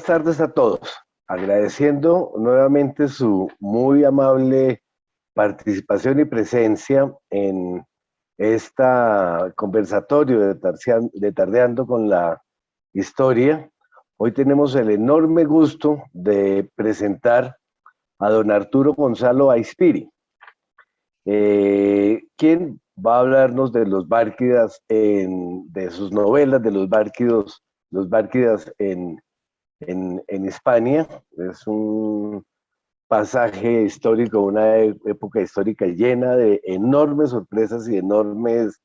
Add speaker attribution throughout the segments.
Speaker 1: tardes a todos. Agradeciendo nuevamente su muy amable participación y presencia en esta conversatorio de Tardeando con la Historia. Hoy tenemos el enorme gusto de presentar a don Arturo Gonzalo Aispiri, quien va a hablarnos de los Bárquidas, de sus novelas, de los Bárquidas en España. Es un pasaje histórico, una época histórica llena de enormes sorpresas y enormes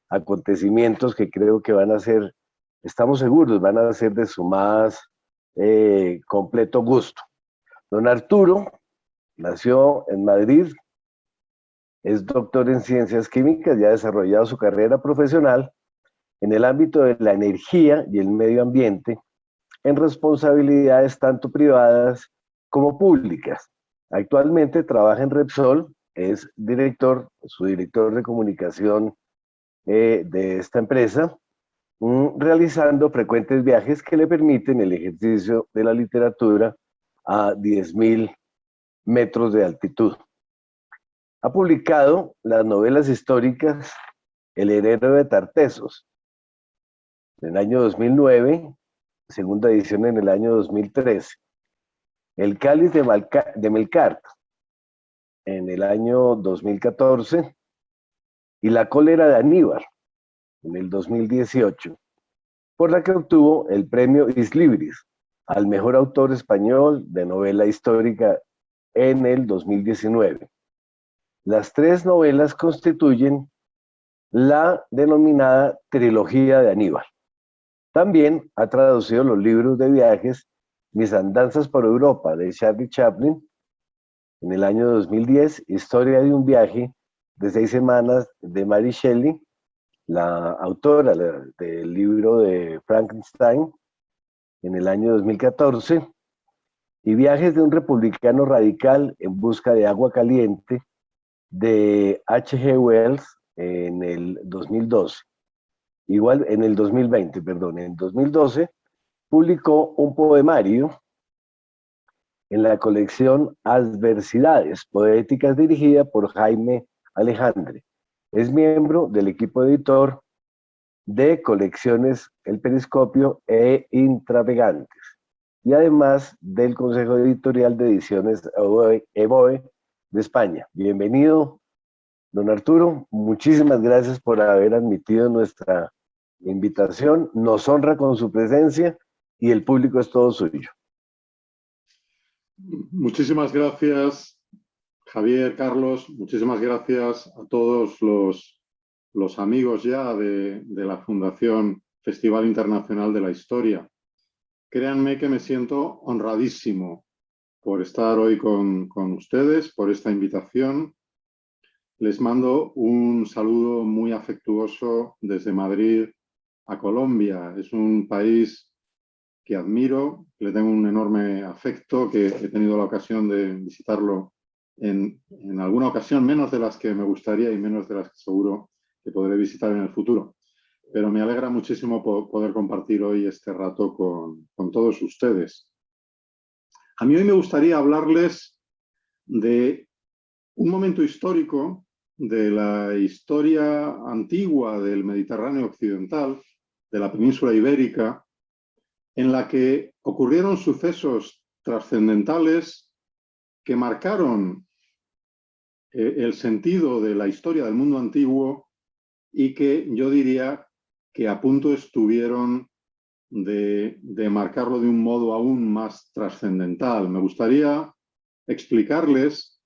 Speaker 1: acontecimientos que creo que van a ser, estamos seguros, van a ser de su más completo gusto. Don Arturo nació en Madrid, es doctor en ciencias químicas y ha desarrollado su carrera profesional en el ámbito de la energía y el medio ambiente, en responsabilidades tanto privadas como públicas. Actualmente trabaja en Repsol, es su director de comunicación de esta empresa, realizando frecuentes viajes que le permiten el ejercicio de la literatura a 10.000 metros de altitud. Ha publicado las novelas históricas El heredero de Tartessos en el año 2009, segunda edición en el año 2013. El cáliz de Melkart en el año 2014 y La cólera de Aníbal en el 2018, por la que obtuvo el premio Is Libris al mejor autor español de novela histórica en el 2019. Las tres novelas constituyen la denominada trilogía de Aníbal. También ha traducido los libros de viajes Mis andanzas por Europa de Charlie Chaplin en el año 2010, Historia de un viaje de 6 semanas de Mary Shelley, la autora del libro de Frankenstein, en el año 2014, y Viajes de un republicano radical en busca de agua caliente de H.G. Wells en el 2012. Igual en el 2020, perdón, en 2012 publicó un poemario en la colección Adversidades Poéticas dirigida por Jaime Alejandre. Es miembro del equipo editor de colecciones El Periscopio e Intravegantes y además del Consejo Editorial de Ediciones EVOE de España. Bienvenido, don Arturo. Muchísimas gracias por haber admitido nuestra invitación. Nos honra con su presencia y el público es todo suyo.
Speaker 2: Muchísimas gracias, Javier, Carlos. Muchísimas gracias a todos los amigos ya de la Fundación Festival Internacional de la Historia. Créanme que me siento honradísimo por estar hoy con ustedes, por esta invitación. Les mando un saludo muy afectuoso desde Madrid a Colombia. Es un país que admiro, que le tengo un enorme afecto, que he tenido la ocasión de visitarlo en alguna ocasión, menos de las que me gustaría y menos de las que seguro que podré visitar en el futuro. Pero me alegra muchísimo poder compartir hoy este rato con todos ustedes. A mí hoy me gustaría hablarles de un momento histórico de la historia antigua del Mediterráneo occidental, de la península ibérica, en la que ocurrieron sucesos trascendentales que marcaron el sentido de la historia del mundo antiguo y que yo diría que a punto estuvieron de marcarlo de un modo aún más trascendental. Me gustaría explicarles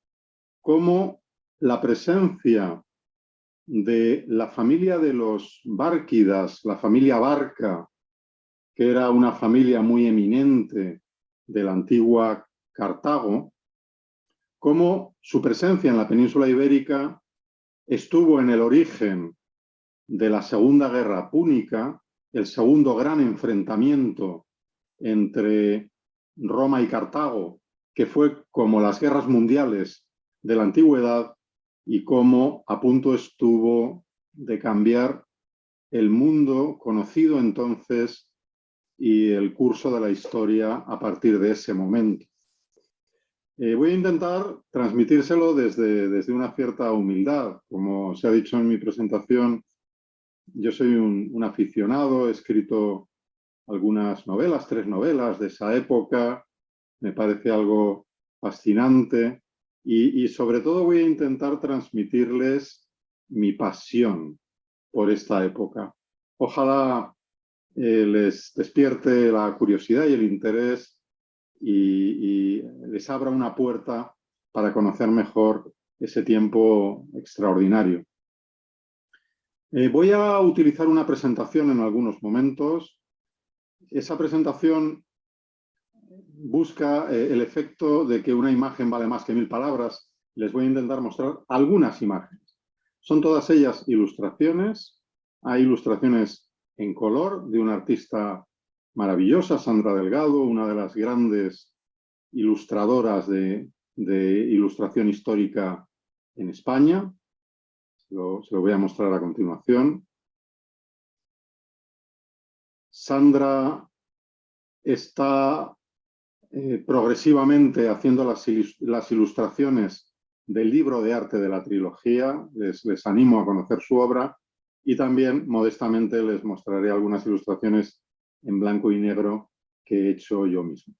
Speaker 2: cómo la presencia de la familia de los Bárquidas, la familia Barca, que era una familia muy eminente de la antigua Cartago, cómo su presencia en la península ibérica estuvo en el origen de la Segunda Guerra Púnica, el segundo gran enfrentamiento entre Roma y Cartago, que fue como las guerras mundiales de la antigüedad y cómo a punto estuvo de cambiar el mundo conocido entonces y el curso de la historia a partir de ese momento. Voy a intentar transmitírselo desde una cierta humildad. Como se ha dicho en mi presentación, yo soy un aficionado, he escrito algunas novelas, 3 novelas de esa época, me parece algo fascinante y sobre todo voy a intentar transmitirles mi pasión por esta época. Ojalá les despierte la curiosidad y el interés y les abra una puerta para conocer mejor ese tiempo extraordinario. Voy a utilizar una presentación en algunos momentos. Esa presentación busca el efecto de que una imagen vale más que 1000 palabras. Les voy a intentar mostrar algunas imágenes. Son todas ellas ilustraciones. Hay ilustraciones en color de una artista maravillosa, Sandra Delgado, una de las grandes ilustradoras de ilustración histórica en España. Se lo voy a mostrar a continuación. Sandra está progresivamente haciendo las ilustraciones del libro de arte de la trilogía. Les animo a conocer su obra y también, modestamente, les mostraré algunas ilustraciones en blanco y negro que he hecho yo mismo.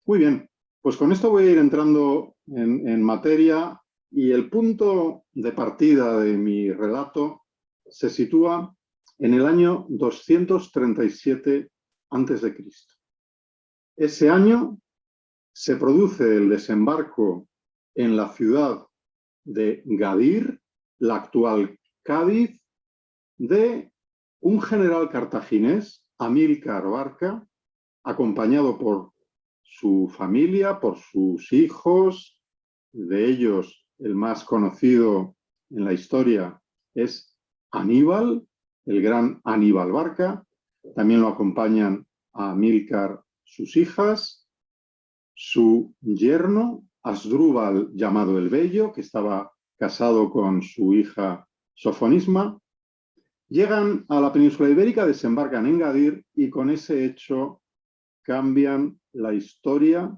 Speaker 2: Muy bien, pues con esto voy a ir entrando en materia y el punto de partida de mi relato se sitúa en el año 237 a.C. Ese año se produce el desembarco en la ciudad de Gadir, la actual Cádiz, de un general cartaginés, Amílcar Barca, acompañado por su familia, por sus hijos. De ellos, el más conocido en la historia es Aníbal, el gran Aníbal Barca. También lo acompañan a Amílcar sus hijas, su yerno, Asdrúbal, llamado el Bello, que estaba casado con su hija Sofonisma. Llegan a la península ibérica, desembarcan en Gadir y con ese hecho cambian la historia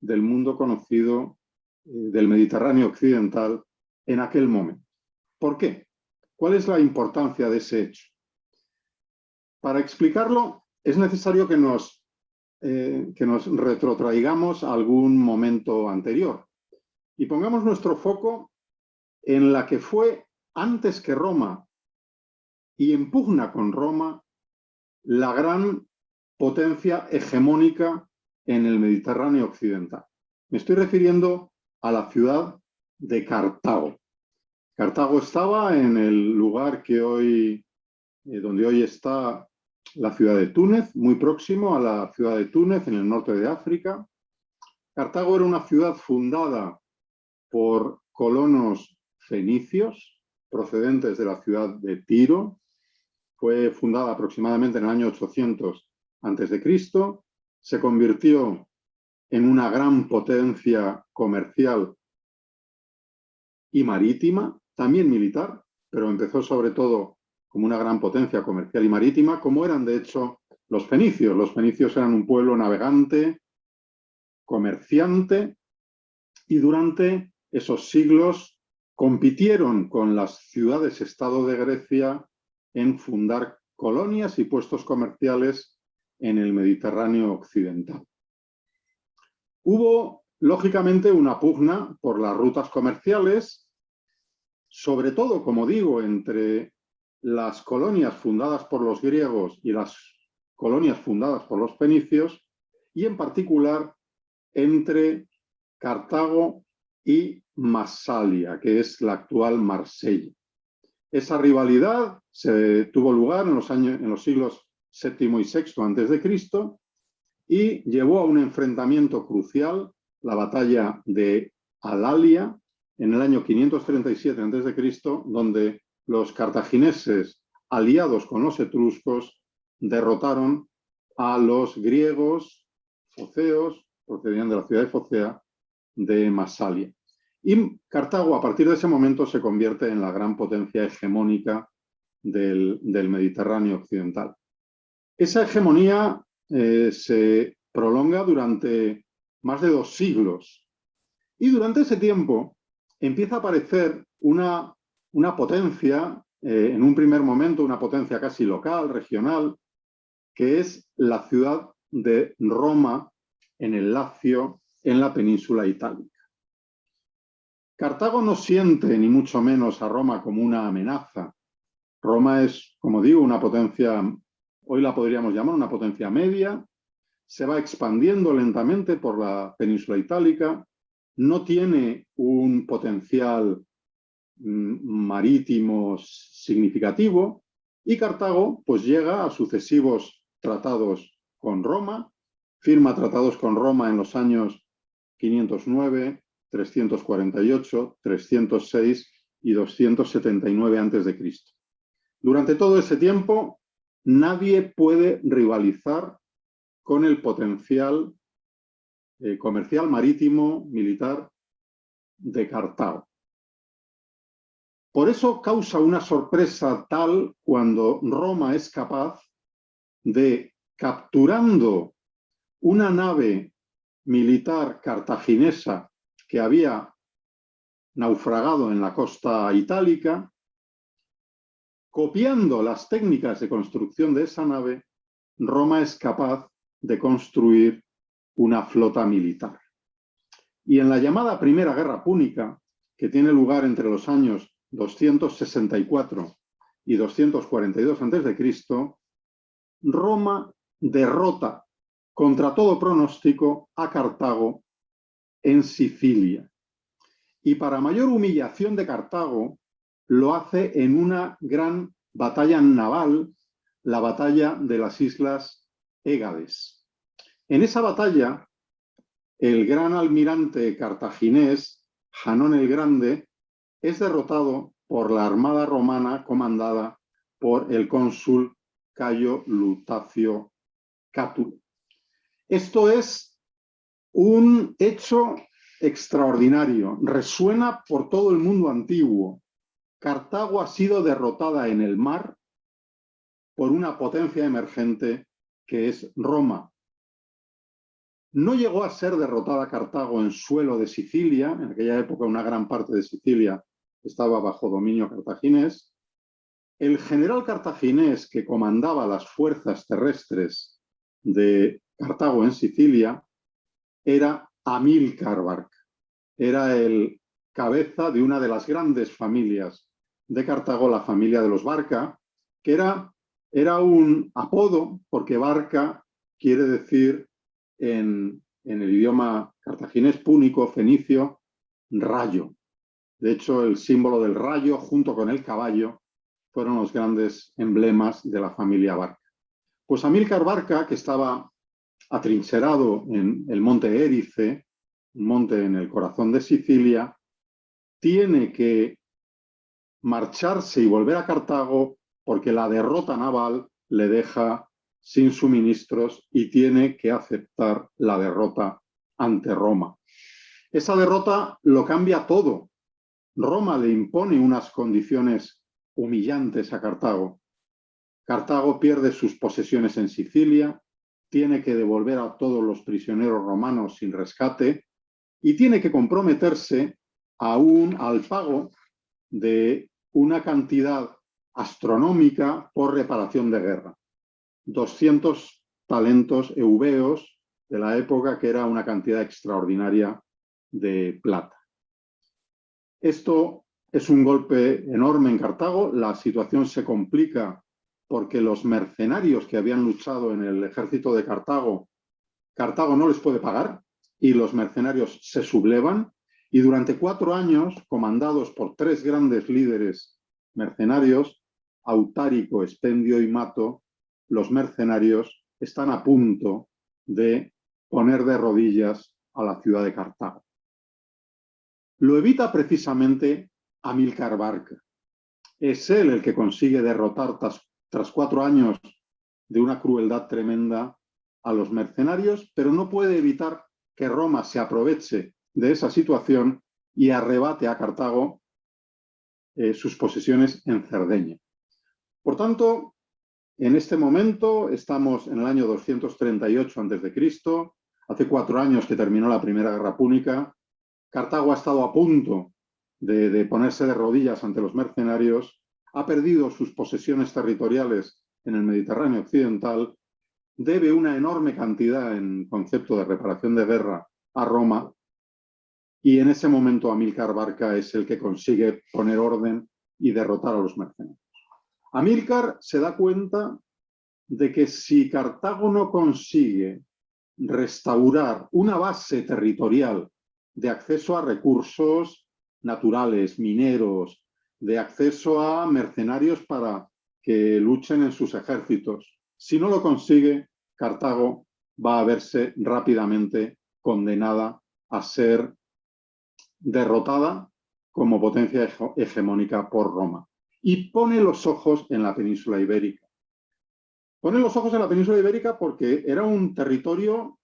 Speaker 2: del mundo conocido del Mediterráneo occidental en aquel momento. ¿Por qué? ¿Cuál es la importancia de ese hecho? Para explicarlo es necesario que nos retrotraigamos a algún momento anterior y pongamos nuestro foco en la que fue, antes que Roma y en pugna con Roma, la gran potencia hegemónica en el Mediterráneo occidental. Me estoy refiriendo a la ciudad de Cartago. Cartago estaba en el lugar que hoy, donde hoy está la ciudad de Túnez, muy próximo a la ciudad de Túnez, en el norte de África. Cartago era una ciudad fundada por colonos fenicios procedentes de la ciudad de Tiro. Fue fundada aproximadamente en el año 800 a.C. Se convirtió en una gran potencia comercial y marítima, también militar, pero empezó sobre todo como una gran potencia comercial y marítima, como eran de hecho los fenicios. Los fenicios eran un pueblo navegante, comerciante, y durante esos siglos compitieron con las ciudades-estado de Grecia en fundar colonias y puestos comerciales en el Mediterráneo occidental. Hubo, lógicamente, una pugna por las rutas comerciales, sobre todo, como digo, entre las colonias fundadas por los griegos y las colonias fundadas por los fenicios, y en particular entre Cartago y Masalia, que es la actual Marsella. Esa rivalidad se tuvo lugar en los siglos VII y VI a.C. y llevó a un enfrentamiento crucial, la batalla de Alalia, en el año 537 a.C., donde los cartagineses, aliados con los etruscos, derrotaron a los griegos foceos, procedían de la ciudad de Focea, de Masalia. Y Cartago, a partir de ese momento, se convierte en la gran potencia hegemónica del Mediterráneo occidental. Esa hegemonía se prolonga durante más de 2 siglos. Y durante ese tiempo empieza a aparecer una potencia, en un primer momento una potencia casi local, regional, que es la ciudad de Roma en el Lacio, en la península itálica. Cartago no siente ni mucho menos a Roma como una amenaza. Roma es, como digo, una potencia, hoy la podríamos llamar una potencia media, se va expandiendo lentamente por la península itálica, no tiene un potencial marítimo significativo y Cartago pues llega a sucesivos tratados con Roma, firma tratados con Roma en los años 509, 348, 306 y 279 a.C. Durante todo ese tiempo nadie puede rivalizar con el potencial comercial, marítimo, militar de Cartago. Por eso causa una sorpresa tal cuando Roma es capaz de, capturando una nave militar cartaginesa que había naufragado en la costa itálica, copiando las técnicas de construcción de esa nave, Roma es capaz de construir una flota militar. Y en la llamada Primera Guerra Púnica, que tiene lugar entre los años 264 y 242 a.C., Roma derrota contra todo pronóstico a Cartago en Sicilia. Y para mayor humillación de Cartago, lo hace en una gran batalla naval, la batalla de las Islas Égades. En esa batalla, el gran almirante cartaginés, Janón el Grande, es derrotado por la armada romana comandada por el cónsul Cayo Lutacio Cátulo. Esto es un hecho extraordinario, resuena por todo el mundo antiguo. Cartago ha sido derrotada en el mar por una potencia emergente que es Roma. No llegó a ser derrotada Cartago en suelo de Sicilia, en aquella época una gran parte de Sicilia estaba bajo dominio cartaginés. El general cartaginés que comandaba las fuerzas terrestres de Cartago en Sicilia era Amílcar Barca. Era el cabeza de una de las grandes familias de Cartago, la familia de los Barca, que era un apodo porque Barca quiere decir en el idioma cartaginés púnico, fenicio, rayo. De hecho, el símbolo del rayo junto con el caballo fueron los grandes emblemas de la familia Barca. Pues Amílcar Barca, que estaba atrincherado en el monte Érice, un monte en el corazón de Sicilia, tiene que marcharse y volver a Cartago porque la derrota naval le deja sin suministros y tiene que aceptar la derrota ante Roma. Esa derrota lo cambia todo. Roma le impone unas condiciones humillantes a Cartago. Cartago pierde sus posesiones en Sicilia, tiene que devolver a todos los prisioneros romanos sin rescate y tiene que comprometerse al pago de una cantidad astronómica por reparación de guerra. 200 talentos eubeos de la época, que era una cantidad extraordinaria de plata. Esto es un golpe enorme en Cartago. La situación se complica porque los mercenarios que habían luchado en el ejército de Cartago no les puede pagar y los mercenarios se sublevan y durante 4 años, comandados por 3 grandes líderes mercenarios, Autárico, Expendio y Mato, los mercenarios están a punto de poner de rodillas a la ciudad de Cartago. Lo evita precisamente Amílcar Barca. Es él el que consigue derrotar tras 4 años de una crueldad tremenda a los mercenarios, pero no puede evitar que Roma se aproveche de esa situación y arrebate a Cartago sus posesiones en Cerdeña. Por tanto, En este momento estamos en el año 238 a.C., hace 4 años que terminó la Primera Guerra Púnica. Cartago ha estado a punto de ponerse de rodillas ante los mercenarios, ha perdido sus posesiones territoriales en el Mediterráneo occidental, debe una enorme cantidad en concepto de reparación de guerra a Roma, y en ese momento Amílcar Barca es el que consigue poner orden y derrotar a los mercenarios. Amílcar se da cuenta de que si Cartago no consigue restaurar una base territorial de acceso a recursos naturales, mineros, de acceso a mercenarios para que luchen en sus ejércitos, si no lo consigue, Cartago va a verse rápidamente condenada a ser derrotada como potencia hegemónica por Roma. Y pone los ojos en la península ibérica. Pone los ojos en la península ibérica porque era un territorio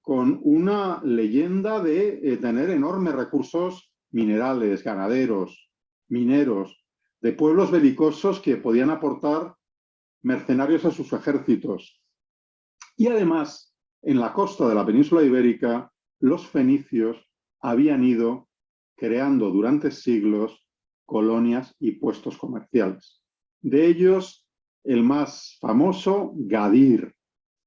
Speaker 2: con una leyenda de tener enormes recursos minerales, ganaderos, mineros, de pueblos belicosos que podían aportar mercenarios a sus ejércitos. Y además, en la costa de la península ibérica, los fenicios habían ido creando durante siglos colonias y puestos comerciales. De ellos, el más famoso, Gadir,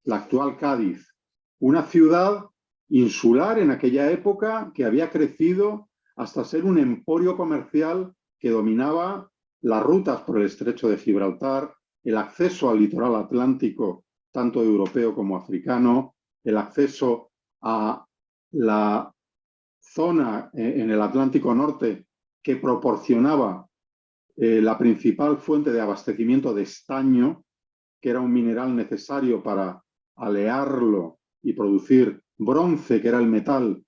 Speaker 2: la actual Cádiz, una ciudad insular en aquella época que había crecido hasta ser un emporio comercial que dominaba las rutas por el estrecho de Gibraltar, el acceso al litoral atlántico, tanto europeo como africano, el acceso a la zona en el Atlántico Norte que proporcionaba la principal fuente de abastecimiento de estaño, que era un mineral necesario para alearlo y producir bronce, que era el metal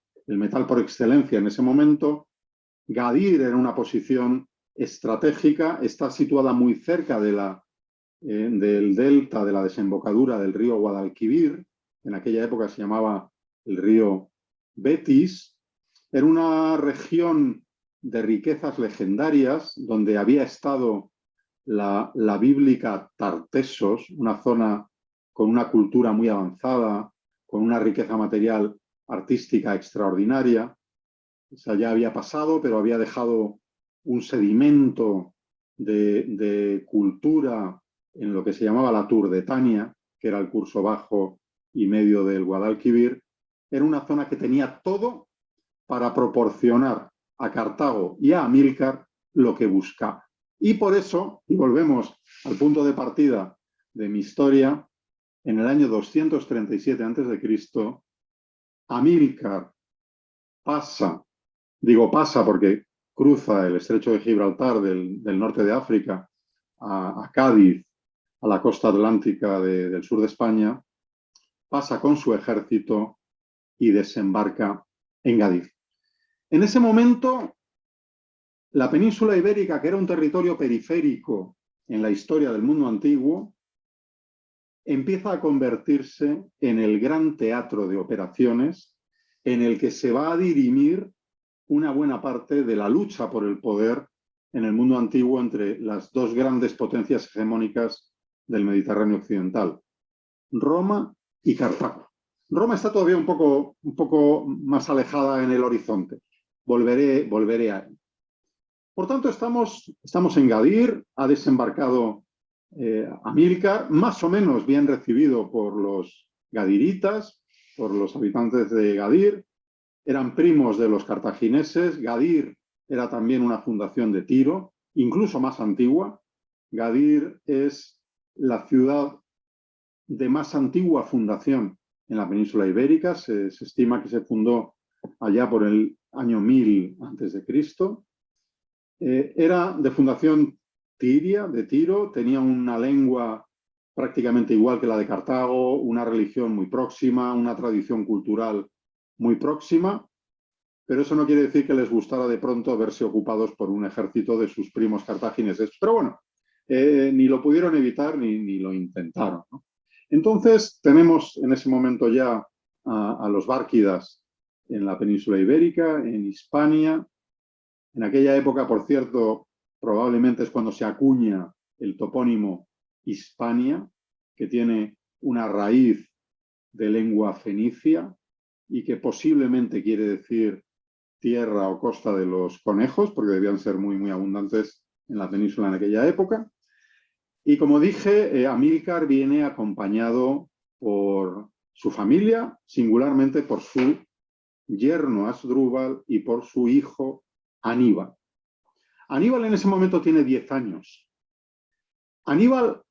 Speaker 2: por excelencia en ese momento. Gadir era una posición estratégica, está situada muy cerca de del delta de la desembocadura del río Guadalquivir, en aquella época se llamaba el río Betis. Era una región de riquezas legendarias donde había estado la bíblica Tartessos, una zona con una cultura muy avanzada, con una riqueza material artística extraordinaria. O sea, ya había pasado, pero había dejado un sedimento de cultura en lo que se llamaba la Turdetania, que era el curso bajo y medio del Guadalquivir. Era una zona que tenía todo para proporcionar a Cartago y a Amílcar lo que buscaba. Y por eso, y volvemos al punto de partida de mi historia, en el año 237 a.C., Amílcar pasa porque cruza el estrecho de Gibraltar del norte de África a Cádiz, a la costa atlántica del sur de España, pasa con su ejército y desembarca en Gadir. En ese momento, la península ibérica, que era un territorio periférico en la historia del mundo antiguo, empieza a convertirse en el gran teatro de operaciones en el que se va a dirimir una buena parte de la lucha por el poder en el mundo antiguo entre las dos grandes potencias hegemónicas del Mediterráneo occidental, Roma y Cartago. Roma está todavía un poco más alejada en el horizonte. Volveré a él. Por tanto, estamos en Gadir, ha desembarcado Amílcar, más o menos bien recibido por los gadiritas, por los habitantes de Gadir. Eran primos de los cartagineses. Gadir era también una fundación de Tiro, incluso más antigua. Gadir es la ciudad de más antigua fundación en la península ibérica. Se estima que se fundó allá por el año 1000 a.C. Era de fundación tiria, de Tiro, tenía una lengua prácticamente igual que la de Cartago, una religión muy próxima, una tradición cultural muy próxima, pero eso no quiere decir que les gustara de pronto verse ocupados por un ejército de sus primos cartagineses. Pero bueno, ni lo pudieron evitar ni lo intentaron, ¿no? Entonces tenemos en ese momento ya a los bárquidas en la península ibérica, en Hispania. En aquella época, por cierto, probablemente es cuando se acuña el topónimo Hispania, que tiene una raíz de lengua fenicia y que posiblemente quiere decir tierra o costa de los conejos, porque debían ser muy, muy abundantes en la península en aquella época. Y como dije, Amílcar viene acompañado por su familia, singularmente por su yerno Asdrúbal y por su hijo Aníbal. Aníbal en ese momento tiene 10 años. Aníbal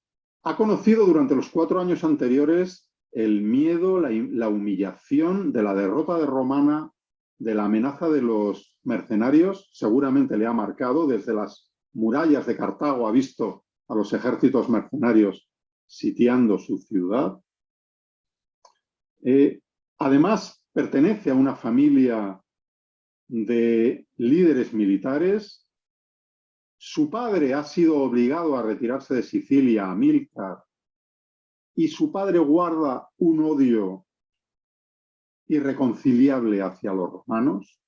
Speaker 2: ha conocido durante los 4 años anteriores el miedo, la humillación de la derrota de romana, de la amenaza de los mercenarios. Seguramente le ha marcado. Desde las murallas de Cartago ha visto a los ejércitos mercenarios sitiando su ciudad. Además, pertenece a una familia de líderes militares. Su padre ha sido obligado a retirarse de Sicilia, Amílcar, y su padre guarda un odio irreconciliable hacia los romanos,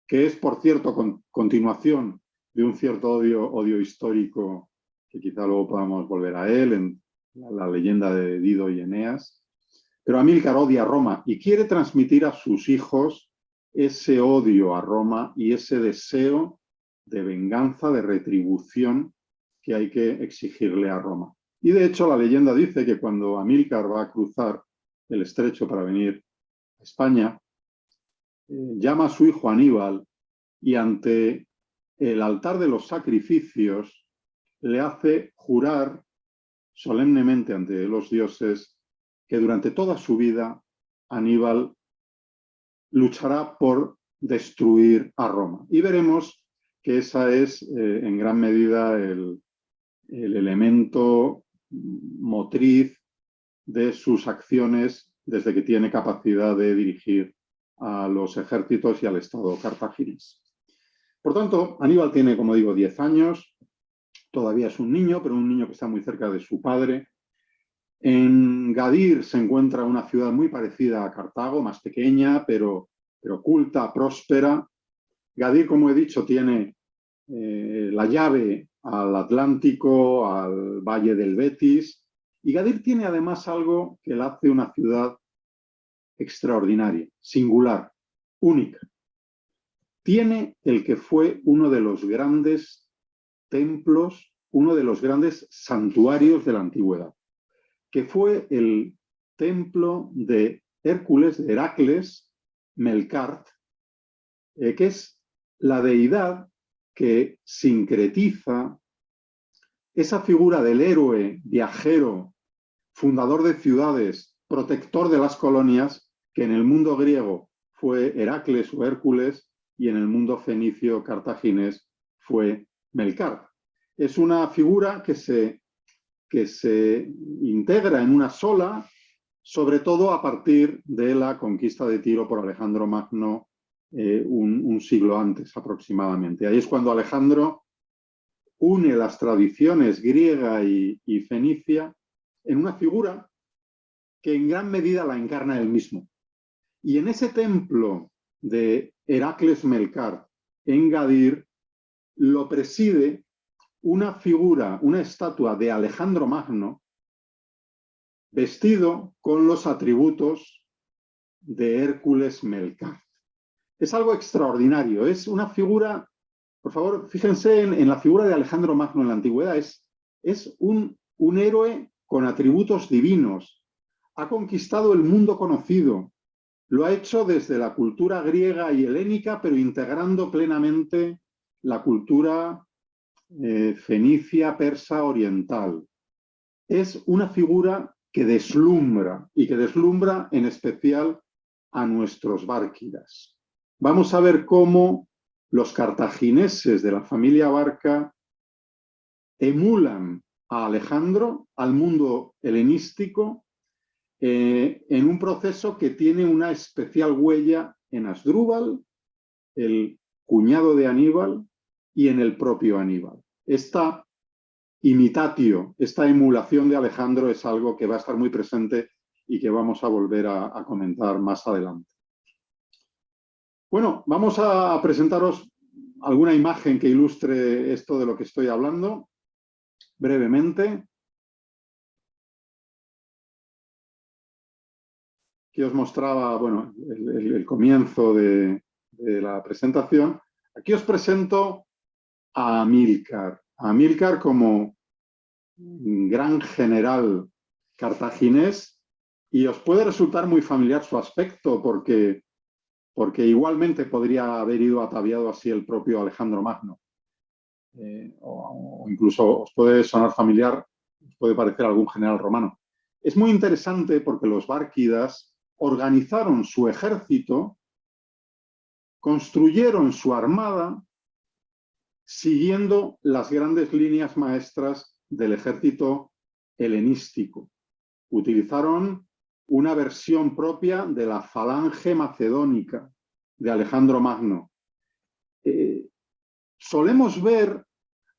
Speaker 2: que es, por cierto, continuación de un cierto odio histórico, que quizá luego podamos volver a él, en la leyenda de Dido y Eneas. Pero Amílcar odia a Roma y quiere transmitir a sus hijos ese odio a Roma y ese deseo de venganza, de retribución que hay que exigirle a Roma. Y de hecho la leyenda dice que cuando Amílcar va a cruzar el estrecho para venir a España, llama a su hijo Aníbal y ante el altar de los sacrificios le hace jurar solemnemente ante los dioses que durante toda su vida Aníbal luchará por destruir a Roma. Y veremos que esa es en gran medida el elemento motriz de sus acciones desde que tiene capacidad de dirigir a los ejércitos y al Estado cartaginés. Por tanto, Aníbal tiene, como digo, 10 años, todavía es un niño, pero un niño que está muy cerca de su padre. En Gadir se encuentra una ciudad muy parecida a Cartago, más pequeña, pero culta, próspera. Gadir, como he dicho, tiene la llave al Atlántico, al Valle del Betis, y Gadir tiene además algo que la hace una ciudad extraordinaria, singular, única. Tiene el que fue uno de los grandes templos, uno de los grandes santuarios de la antigüedad, que fue el templo de Hércules, de Heracles Melkart, que es la deidad que sincretiza esa figura del héroe, viajero, fundador de ciudades, protector de las colonias, que en el mundo griego fue Heracles o Hércules y en el mundo fenicio cartaginés fue Melkart. Es una figura que se integra en una sola, sobre todo a partir de la conquista de Tiro por Alejandro Magno un siglo antes aproximadamente. Ahí es cuando Alejandro une las tradiciones griega y fenicia en una figura que en gran medida la encarna él mismo. Y en ese templo de Heracles Melkart en Gadir lo preside una figura, una estatua de Alejandro Magno vestido con los atributos de Hércules Melkart. Es algo extraordinario, es una figura, por favor, fíjense en la figura de Alejandro Magno en la antigüedad, es un héroe con atributos divinos, ha conquistado el mundo conocido, lo ha hecho desde la cultura griega y helénica, pero integrando plenamente la cultura fenicia, persa, oriental. Es una figura que deslumbra, y que deslumbra en especial a nuestros bárquidas. Vamos a ver cómo los cartagineses de la familia Barca emulan a Alejandro, al mundo helenístico, en un proceso que tiene una especial huella en Asdrúbal, el cuñado de Aníbal, y en el propio Aníbal. Esta imitatio, esta emulación de Alejandro es algo que va a estar muy presente y que vamos a volver a comentar más adelante. Bueno, vamos a presentaros alguna imagen que ilustre esto de lo que estoy hablando, brevemente. aquí os mostraba, bueno, el comienzo de la presentación. Aquí os presento a Amílcar como gran general cartaginés, y os puede resultar muy familiar su aspecto porque igualmente podría haber ido ataviado así el propio Alejandro Magno. O incluso os puede sonar familiar, os puede parecer algún general romano. Es muy interesante porque los bárquidas organizaron su ejército, construyeron su armada siguiendo las grandes líneas maestras del ejército helenístico. Utilizaron una versión propia de la falange macedónica de Alejandro Magno. Solemos ver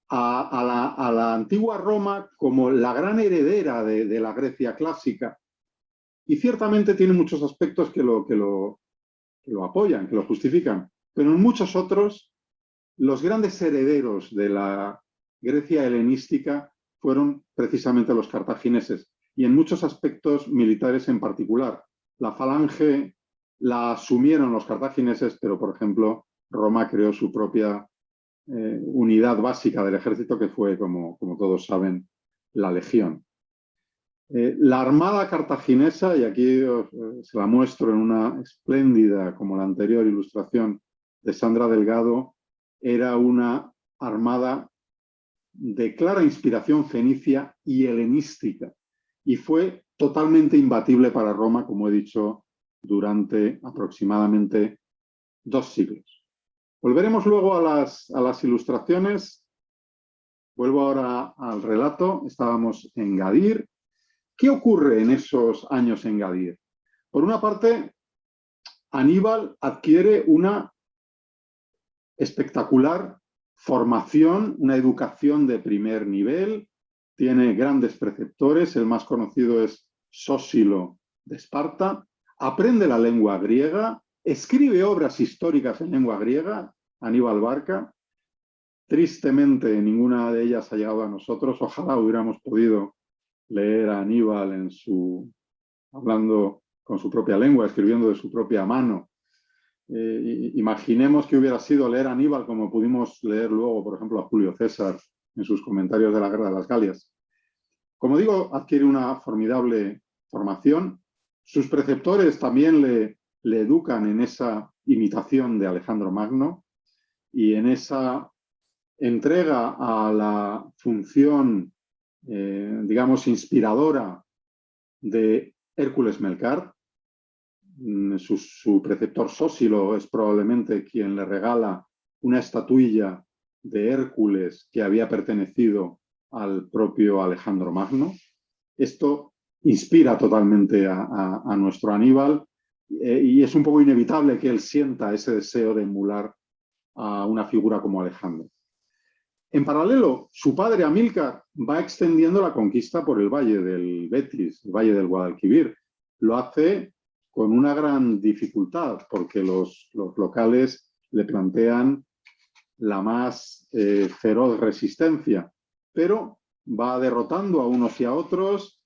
Speaker 2: a la antigua Roma como la gran heredera de la Grecia clásica, y ciertamente tiene muchos aspectos que lo apoyan, que lo justifican, pero en muchos otros los grandes herederos de la Grecia helenística fueron precisamente los cartagineses, y en muchos aspectos militares en particular. La falange la asumieron los cartagineses, pero por ejemplo Roma creó su propia unidad básica del ejército, que fue, como todos saben, la legión. La armada cartaginesa, y aquí se la muestro en una espléndida, como la anterior ilustración de Sandra Delgado, era una armada de clara inspiración fenicia y helenística, y fue totalmente imbatible para Roma, como he dicho, durante aproximadamente 2 siglos. Volveremos luego a las ilustraciones. Vuelvo ahora al relato. Estábamos en Gadir. ¿Qué ocurre en esos años en Gadir? Por una parte, Aníbal adquiere una espectacular formación, una educación de primer nivel, tiene grandes preceptores, el más conocido es Sósilo de Esparta, aprende la lengua griega, escribe obras históricas en lengua griega, Aníbal Barca. Tristemente, ninguna de ellas ha llegado a nosotros. Ojalá hubiéramos podido leer a Aníbal hablando con su propia lengua, escribiendo de su propia mano. Imaginemos que hubiera sido leer a Aníbal como pudimos leer luego, por ejemplo, a Julio César en sus comentarios de la Guerra de las Galias. Como digo, adquiere una formidable formación. Sus preceptores también le educan en esa imitación de Alejandro Magno y en esa entrega a la función, digamos, inspiradora de Hércules Melcar. Su preceptor Sósilo es probablemente quien le regala una estatuilla de Hércules que había pertenecido al propio Alejandro Magno. Esto inspira totalmente a nuestro Aníbal, y es un poco inevitable que él sienta ese deseo de emular a una figura como Alejandro. En paralelo, su padre Amílcar va extendiendo la conquista por el valle del Betis, el valle del Guadalquivir. Lo hace con una gran dificultad, porque los locales le plantean la más feroz resistencia, pero va derrotando a unos y a otros.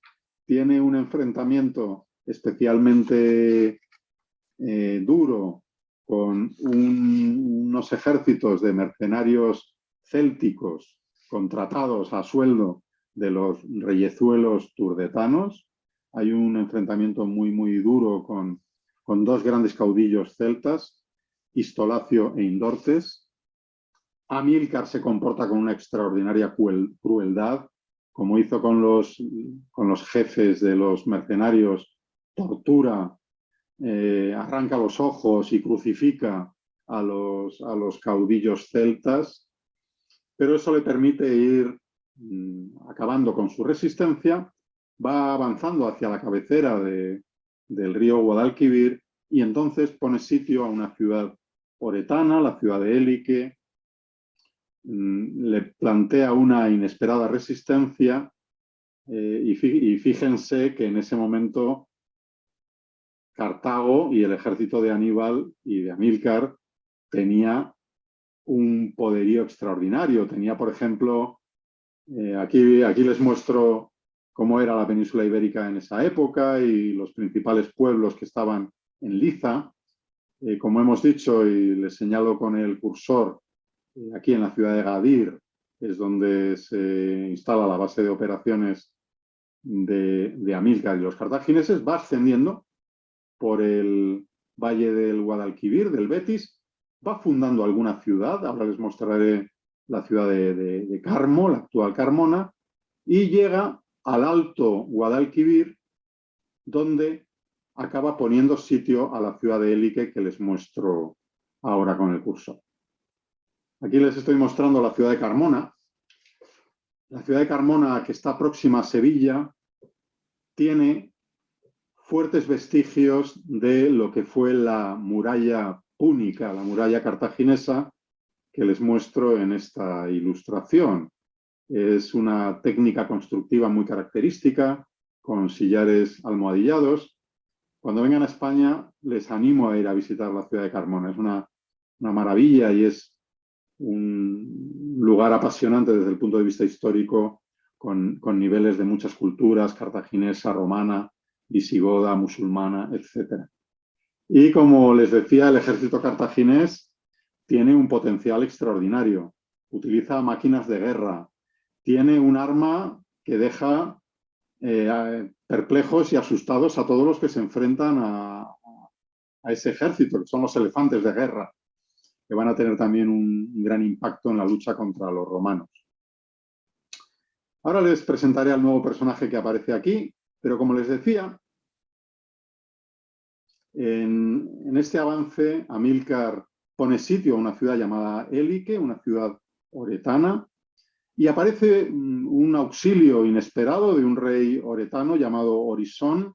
Speaker 2: Tiene un enfrentamiento especialmente duro con unos ejércitos de mercenarios célticos contratados a sueldo de los reyezuelos turdetanos. Hay un enfrentamiento muy, muy duro con 2 grandes caudillos celtas, Histolacio e Indortes. Amílcar se comporta con una extraordinaria crueldad, como hizo con los jefes de los mercenarios, tortura, arranca los ojos y crucifica a los caudillos celtas, pero eso le permite ir acabando con su resistencia. Va avanzando hacia la cabecera del río Guadalquivir, y entonces pone sitio a una ciudad oretana, la ciudad de Élique. Le plantea una inesperada resistencia, y fíjense que en ese momento Cartago y el ejército de Aníbal y de Amílcar tenía un poderío extraordinario. Tenía, por ejemplo, aquí les muestro cómo era la península ibérica en esa época y los principales pueblos que estaban en liza. Como hemos dicho, y les señalo con el cursor, aquí en la ciudad de Gadir es donde se instala la base de operaciones de Amílcar y los cartagineses, va ascendiendo por el valle del Guadalquivir, del Betis, va fundando alguna ciudad, ahora les mostraré la ciudad de Carmo, la actual Carmona, y llega al Alto Guadalquivir, donde acaba poniendo sitio a la ciudad de Élique que les muestro ahora con el cursor. Aquí les estoy mostrando la ciudad de Carmona. La ciudad de Carmona, que está próxima a Sevilla, tiene fuertes vestigios de lo que fue la muralla púnica, la muralla cartaginesa, que les muestro en esta ilustración. Es una técnica constructiva muy característica, con sillares almohadillados. Cuando vengan a España, les animo a ir a visitar la ciudad de Carmona. Es una maravilla y es un lugar apasionante desde el punto de vista histórico, con niveles de muchas culturas, cartaginesa, romana, visigoda, musulmana, etc. Y como les decía, el ejército cartaginés tiene un potencial extraordinario. Utiliza máquinas de guerra. Tiene un arma que deja perplejos y asustados a todos los que se enfrentan a ese ejército, que son los elefantes de guerra, que van a tener también un gran impacto en la lucha contra los romanos. Ahora les presentaré al nuevo personaje que aparece aquí, pero como les decía, en este avance Amílcar pone sitio a una ciudad llamada Élique, una ciudad oretana, y aparece un auxilio inesperado de un rey oretano llamado Orisón.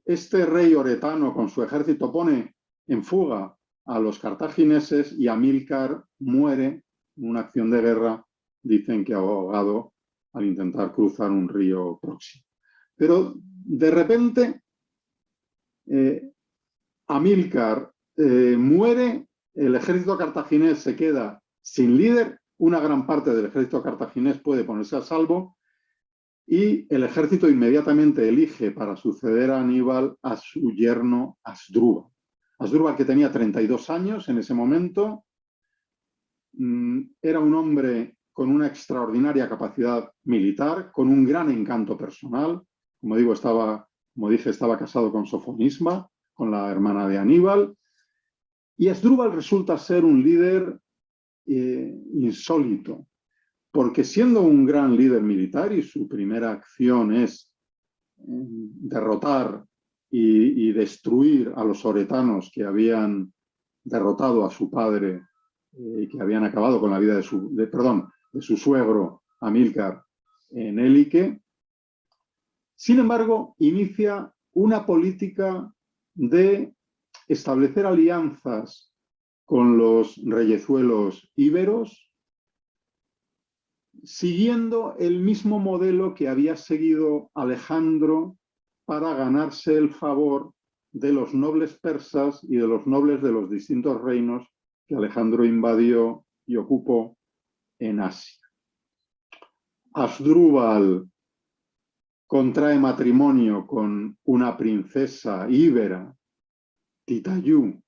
Speaker 2: Este rey oretano con su ejército pone en fuga a los cartagineses y Amílcar muere en una acción de guerra, dicen que ahogado al intentar cruzar un río próximo. Pero de repente Amílcar muere, el ejército cartaginés se queda sin líder, una gran parte del ejército cartaginés puede ponerse a salvo y el ejército inmediatamente elige para suceder a Aníbal a su yerno Asdrúbal. Asdrúbal, que tenía 32 años en ese momento, era un hombre con una extraordinaria capacidad militar, con un gran encanto personal. Como dije, estaba casado con Sofonisba, con la hermana de Aníbal. Y Asdrúbal resulta ser un líder insólito, porque siendo un gran líder militar y su primera acción es derrotar y destruir a los oretanos que habían derrotado a su padre y que habían acabado con la vida de su suegro Amílcar en Élique. Sin embargo, inicia una política de establecer alianzas con los reyezuelos íberos, siguiendo el mismo modelo que había seguido Alejandro para ganarse el favor de los nobles persas y de los nobles de los distintos reinos que Alejandro invadió y ocupó en Asia. Asdrúbal contrae matrimonio con una princesa íbera, Titayú,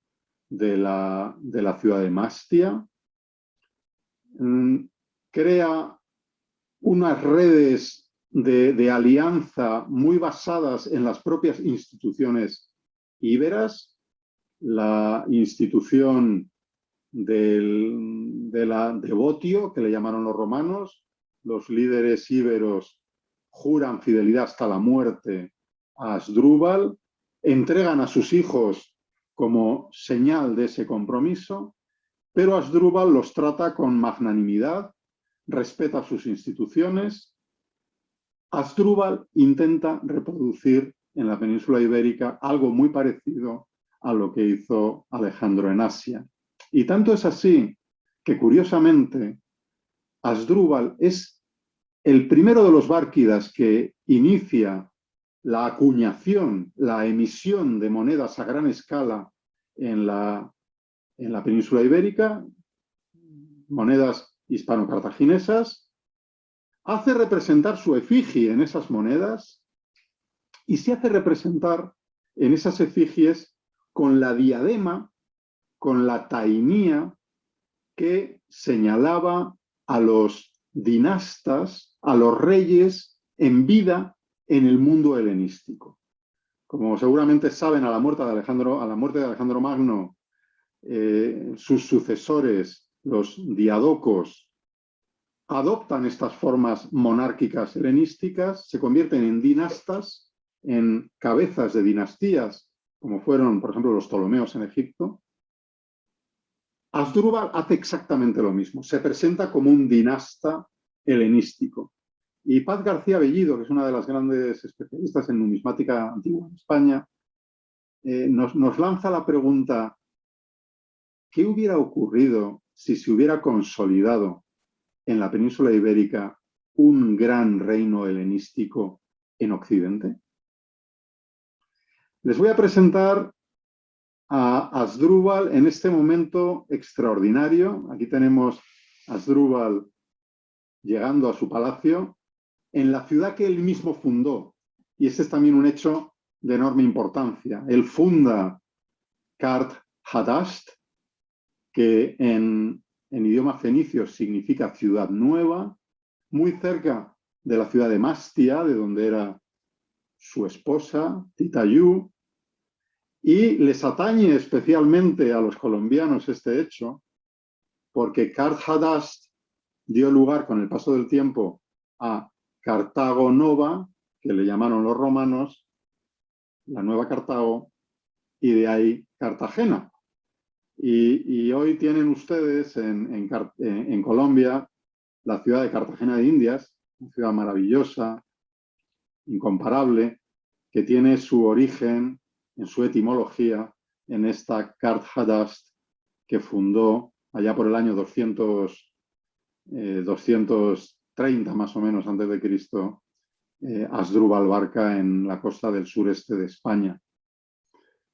Speaker 2: de la ciudad de Mastia, crea unas redes de alianza muy basadas en las propias instituciones íberas, la institución de la devotio, que le llamaron los romanos. Los líderes íberos juran fidelidad hasta la muerte a Asdrúbal, entregan a sus hijos como señal de ese compromiso, pero Asdrúbal los trata con magnanimidad, respeta sus instituciones. Asdrúbal intenta reproducir en la península ibérica algo muy parecido a lo que hizo Alejandro en Asia. Y tanto es así que, curiosamente, Asdrúbal es el primero de los bárquidas que inicia la acuñación, la emisión de monedas a gran escala en la península ibérica, monedas hispano-cartaginesas. hace representar su efigie en esas monedas y se hace representar en esas efigies con la diadema, con la tainía que señalaba a los dinastas, a los reyes en vida en el mundo helenístico. Como seguramente saben, a la muerte de Alejandro Magno, sus sucesores, los diadocos, adoptan estas formas monárquicas helenísticas, se convierten en dinastas, en cabezas de dinastías, como fueron, por ejemplo, los Ptolomeos en Egipto. Asdrúbal hace exactamente lo mismo, se presenta como un dinasta helenístico. Y Paz García Bellido, que es una de las grandes especialistas en numismática antigua en España, nos lanza la pregunta: ¿qué hubiera ocurrido si se hubiera consolidado en la península ibérica un gran reino helenístico en Occidente? Les voy a presentar a Asdrúbal en este momento extraordinario. Aquí tenemos a Asdrúbal llegando a su palacio en la ciudad que él mismo fundó. Y este es también un hecho de enorme importancia. Él funda Kart Hadasht, que en idioma fenicio significa ciudad nueva, muy cerca de la ciudad de Mastia, de donde era su esposa, Titayú, y les atañe especialmente a los colombianos este hecho, porque Kart Hadasht dio lugar con el paso del tiempo a Cartago Nova, que le llamaron los romanos, la nueva Cartago, y de ahí Cartagena. Y hoy tienen ustedes en Colombia la ciudad de Cartagena de Indias, una ciudad maravillosa, incomparable, que tiene su origen en su etimología en esta Kart Hadasht que fundó allá por el año 230 más o menos antes de Cristo, Asdrúbal Barca en la costa del sureste de España.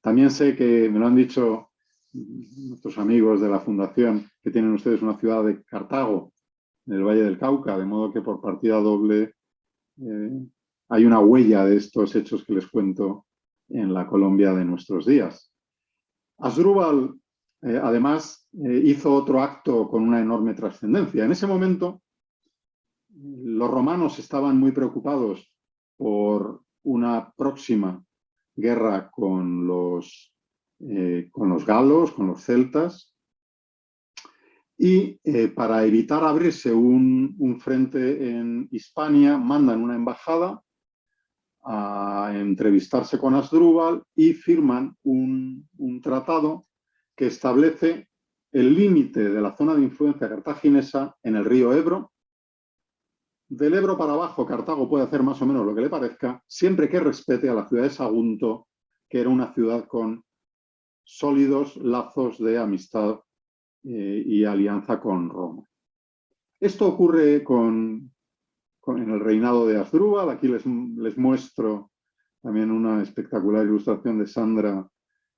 Speaker 2: También sé que me lo han dicho nuestros amigos de la Fundación, que tienen ustedes una ciudad de Cartago, en el Valle del Cauca, de modo que por partida doble hay una huella de estos hechos que les cuento en la Colombia de nuestros días. Asdrúbal, además, hizo otro acto con una enorme trascendencia. En ese momento, los romanos estaban muy preocupados por una próxima guerra con los galos, con los celtas, y para evitar abrirse un frente en Hispania, mandan una embajada a entrevistarse con Asdrúbal y firman un tratado que establece el límite de la zona de influencia cartaginesa en el río Ebro. Del Ebro para abajo, Cartago puede hacer más o menos lo que le parezca, siempre que respete a la ciudad de Sagunto, que era una ciudad con sólidos lazos de amistad y alianza con Roma. Esto ocurre en el reinado de Asdrúbal. Aquí les muestro también una espectacular ilustración de Sandra,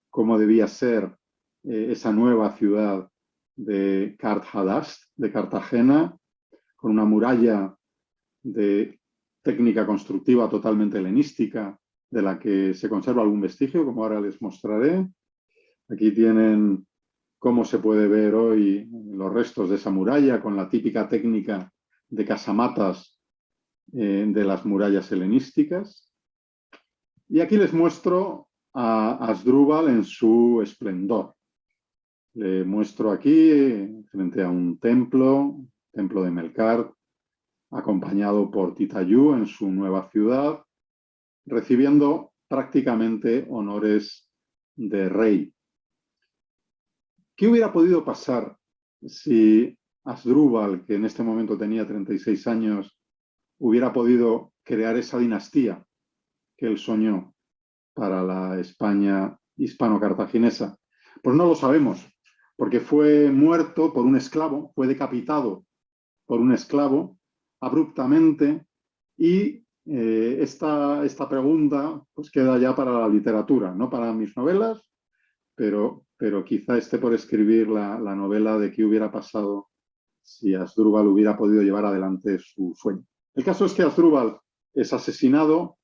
Speaker 2: cómo debía ser esa nueva ciudad de Kart Hadasht, de Cartagena, con una muralla de técnica constructiva totalmente helenística, de la que se conserva algún vestigio, como ahora les mostraré. Aquí tienen cómo se puede ver hoy los restos de esa muralla, con la típica técnica de casamatas de las murallas helenísticas. Y aquí les muestro a Asdrúbal en su esplendor. Le muestro aquí, frente a un templo de Melkart, acompañado por Titayú en su nueva ciudad, recibiendo prácticamente honores de rey. ¿Qué hubiera podido pasar si Asdrúbal, que en este momento tenía 36 años, hubiera podido crear esa dinastía que él soñó para la España hispano-cartaginesa? Pues no lo sabemos, porque fue muerto por un esclavo, fue decapitado por un esclavo abruptamente, y esta pregunta pues queda ya para la literatura, no para mis novelas, pero quizá esté por escribir la novela de qué hubiera pasado si Asdrúbal hubiera podido llevar adelante su sueño. El caso es que Asdrúbal es asesinado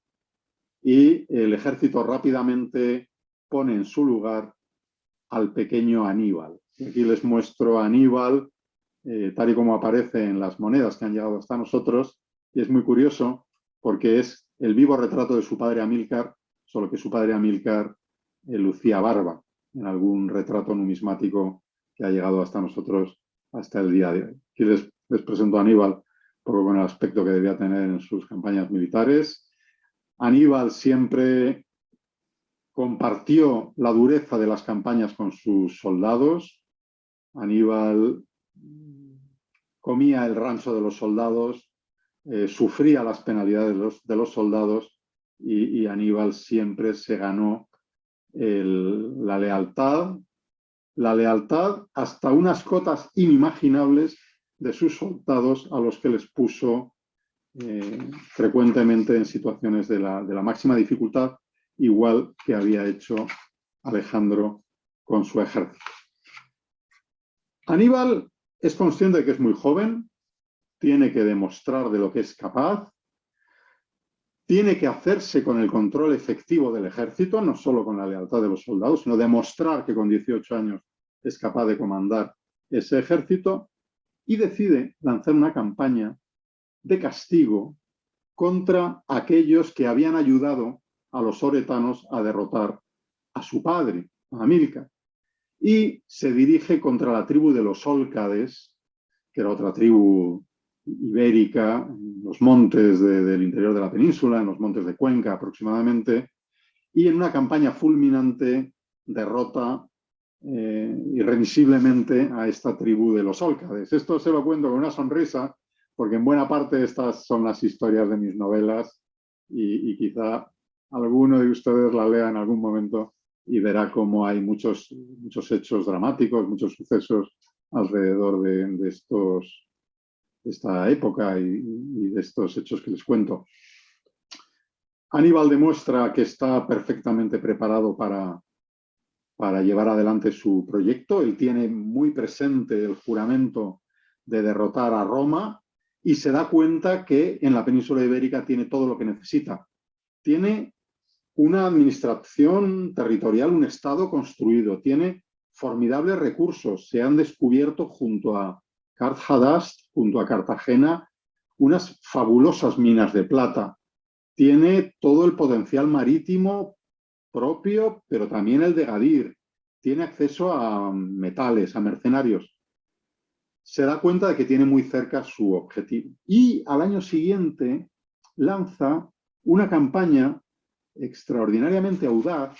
Speaker 2: y el ejército rápidamente pone en su lugar al pequeño Aníbal. Y aquí les muestro a Aníbal tal y como aparece en las monedas que han llegado hasta nosotros, y es muy curioso porque es el vivo retrato de su padre Amílcar, solo que su padre Amílcar lucía barba en algún retrato numismático que ha llegado hasta nosotros hasta el día de hoy. Aquí les presento a Aníbal, un poco con el aspecto que debía tener en sus campañas militares. Aníbal siempre compartió la dureza de las campañas con sus soldados. Aníbal comía el rancho de los soldados, sufría las penalidades de los soldados y Aníbal siempre se ganó la lealtad hasta unas cotas inimaginables de sus soldados a los que les puso frecuentemente en situaciones de la máxima dificultad, igual que había hecho Alejandro con su ejército. Aníbal es consciente de que es muy joven, tiene que demostrar de lo que es capaz, tiene que hacerse con el control efectivo del ejército, no solo con la lealtad de los soldados, sino demostrar que con 18 años es capaz de comandar ese ejército, y decide lanzar una campaña de castigo contra aquellos que habían ayudado a los oretanos a derrotar a su padre, a Amílcar, y se dirige contra la tribu de los Olcades, que era otra tribu ibérica, en los montes del interior de la península, en los montes de Cuenca aproximadamente, y en una campaña fulminante derrota irremisiblemente a esta tribu de los Olcades. Esto se lo cuento con una sonrisa, porque en buena parte estas son las historias de mis novelas y quizá alguno de ustedes la lea en algún momento y verá cómo hay muchos hechos dramáticos, muchos sucesos alrededor de esta época y de estos hechos que les cuento. Aníbal demuestra que está perfectamente preparado para llevar adelante su proyecto. Él tiene muy presente el juramento de derrotar a Roma y se da cuenta que en la península ibérica tiene todo lo que necesita. Tiene una administración territorial, un estado construido, tiene formidables recursos. Se han descubierto junto a Karthadast, junto a Cartagena, unas fabulosas minas de plata. Tiene todo el potencial marítimo propio, pero también el de Gadir. Tiene acceso a metales, a mercenarios. Se da cuenta de que tiene muy cerca su objetivo. Y al año siguiente lanza una campaña extraordinariamente audaz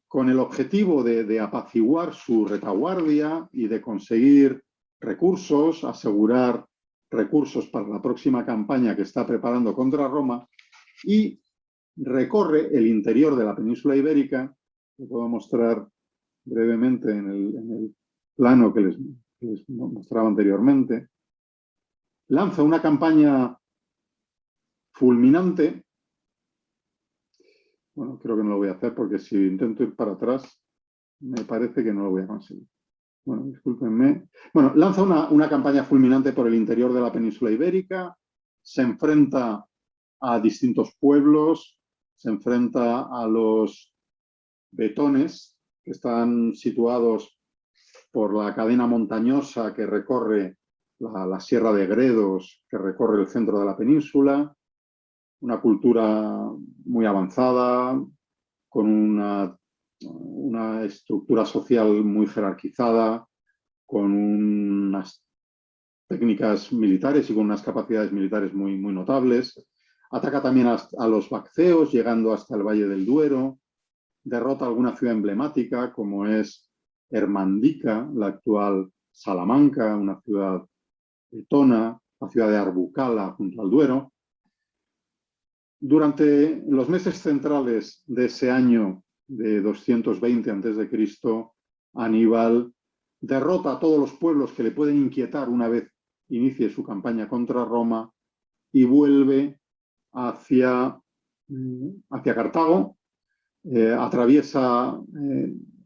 Speaker 2: con el objetivo de apaciguar su retaguardia y de conseguir recursos, asegurar recursos para la próxima campaña que está preparando contra Roma, y recorre el interior de la península ibérica. Lo puedo mostrar brevemente en el plano que les mostraba anteriormente. Lanza una campaña fulminante. Bueno, creo que no lo voy a hacer porque si intento ir para atrás me parece que no lo voy a conseguir. Bueno, discúlpenme. Bueno, lanza una campaña fulminante por el interior de la península ibérica, se enfrenta a distintos pueblos, se enfrenta a los betones, que están situados por la cadena montañosa que recorre la Sierra de Gredos, que recorre el centro de la península, una cultura muy avanzada, con una estructura social muy jerarquizada, con unas técnicas militares y con unas capacidades militares muy, muy notables. Ataca también a los bacceos, llegando hasta el Valle del Duero. Derrota alguna ciudad emblemática, como es Hermandica, la actual Salamanca, una ciudad letona, la ciudad de Arbucala, junto al Duero. Durante los meses centrales de ese año de 220 a.C., Aníbal derrota a todos los pueblos que le pueden inquietar una vez inicie su campaña contra Roma y vuelve hacia Cartago. Atraviesa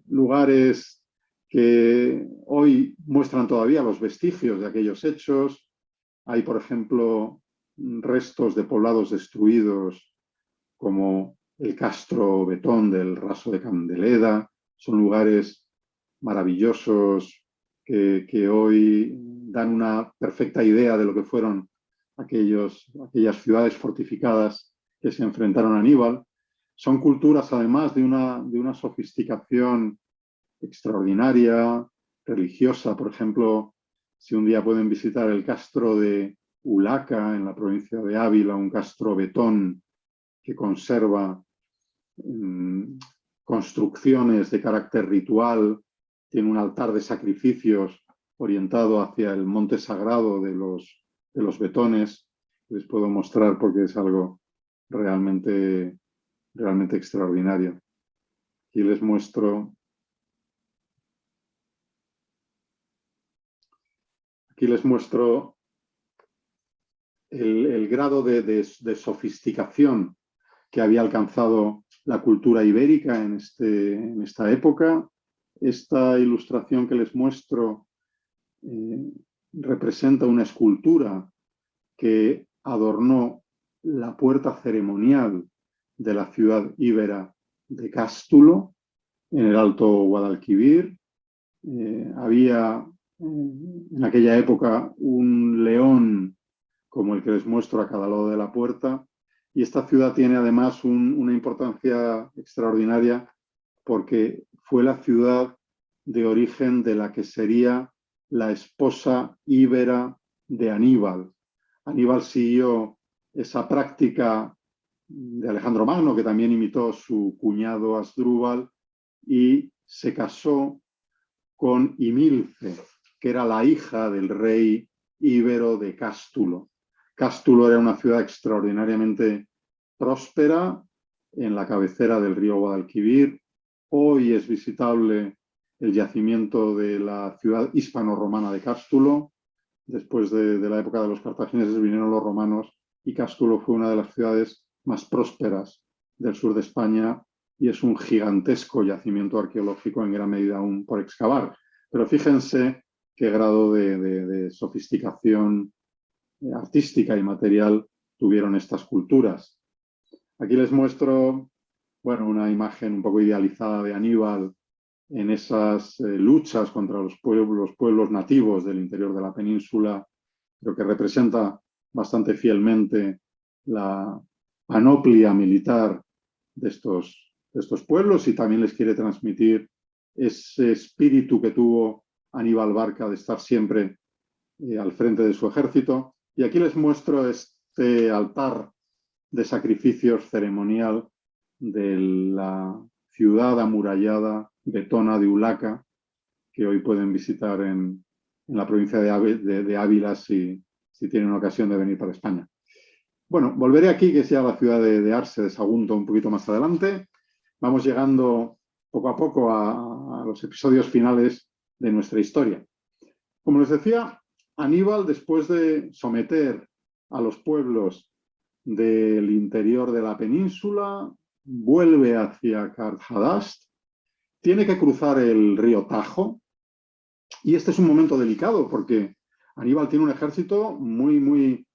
Speaker 2: lugares que hoy muestran todavía los vestigios de aquellos hechos, Hay, por ejemplo, restos de poblados destruidos, como el Castro Betón del Raso de Candeleda. Son lugares maravillosos que hoy dan una perfecta idea de lo que fueron aquellas ciudades fortificadas que se enfrentaron a Aníbal. Son culturas, además, de una sofisticación extraordinaria, religiosa. Por ejemplo, si un día pueden visitar el castro de Ulaca, en la provincia de Ávila, un castro betón que conserva construcciones de carácter ritual, tiene un altar de sacrificios orientado hacia el monte sagrado de los betones. Les puedo mostrar porque es algo realmente extraordinario. Aquí les muestro el grado de sofisticación que había alcanzado la cultura ibérica en esta época. Esta ilustración que les muestro representa una escultura que adornó la puerta ceremonial de la ciudad íbera de Cástulo, en el Alto Guadalquivir. Había en aquella época un león como el que les muestro a cada lado de la puerta, y esta ciudad tiene además una importancia extraordinaria porque fue la ciudad de origen de la que sería la esposa íbera de Aníbal. Aníbal siguió esa práctica de Alejandro Magno, que también imitó su cuñado Asdrúbal, y se casó con Imilce, que era la hija del rey íbero de Cástulo. Cástulo era una ciudad extraordinariamente próspera en la cabecera del río Guadalquivir. Hoy es visitable el yacimiento de la ciudad hispano-romana de Cástulo. Después de la época de los cartagineses vinieron los romanos y Cástulo fue una de las ciudades más prósperas del sur de España y es un gigantesco yacimiento arqueológico en gran medida aún por excavar. Pero fíjense qué grado de sofisticación artística y material tuvieron estas culturas. Aquí les muestro, bueno, una imagen un poco idealizada de Aníbal en esas luchas contra los pueblos nativos del interior de la península. Creo que representa bastante fielmente la panoplia militar de estos pueblos y también les quiere transmitir ese espíritu que tuvo Aníbal Barca de estar siempre al frente de su ejército. Y aquí les muestro este altar de sacrificios ceremonial de la ciudad amurallada betona de Ulaca, que hoy pueden visitar en la provincia de Ávila si tienen ocasión de venir para España. Bueno, volveré aquí, que es ya la ciudad de Arce, de Sagunto, un poquito más adelante. Vamos llegando poco a poco a los episodios finales de nuestra historia. Como les decía, Aníbal, después de someter a los pueblos del interior de la península, vuelve hacia Carhadast, tiene que cruzar el río Tajo, y este es un momento delicado porque Aníbal tiene un ejército muy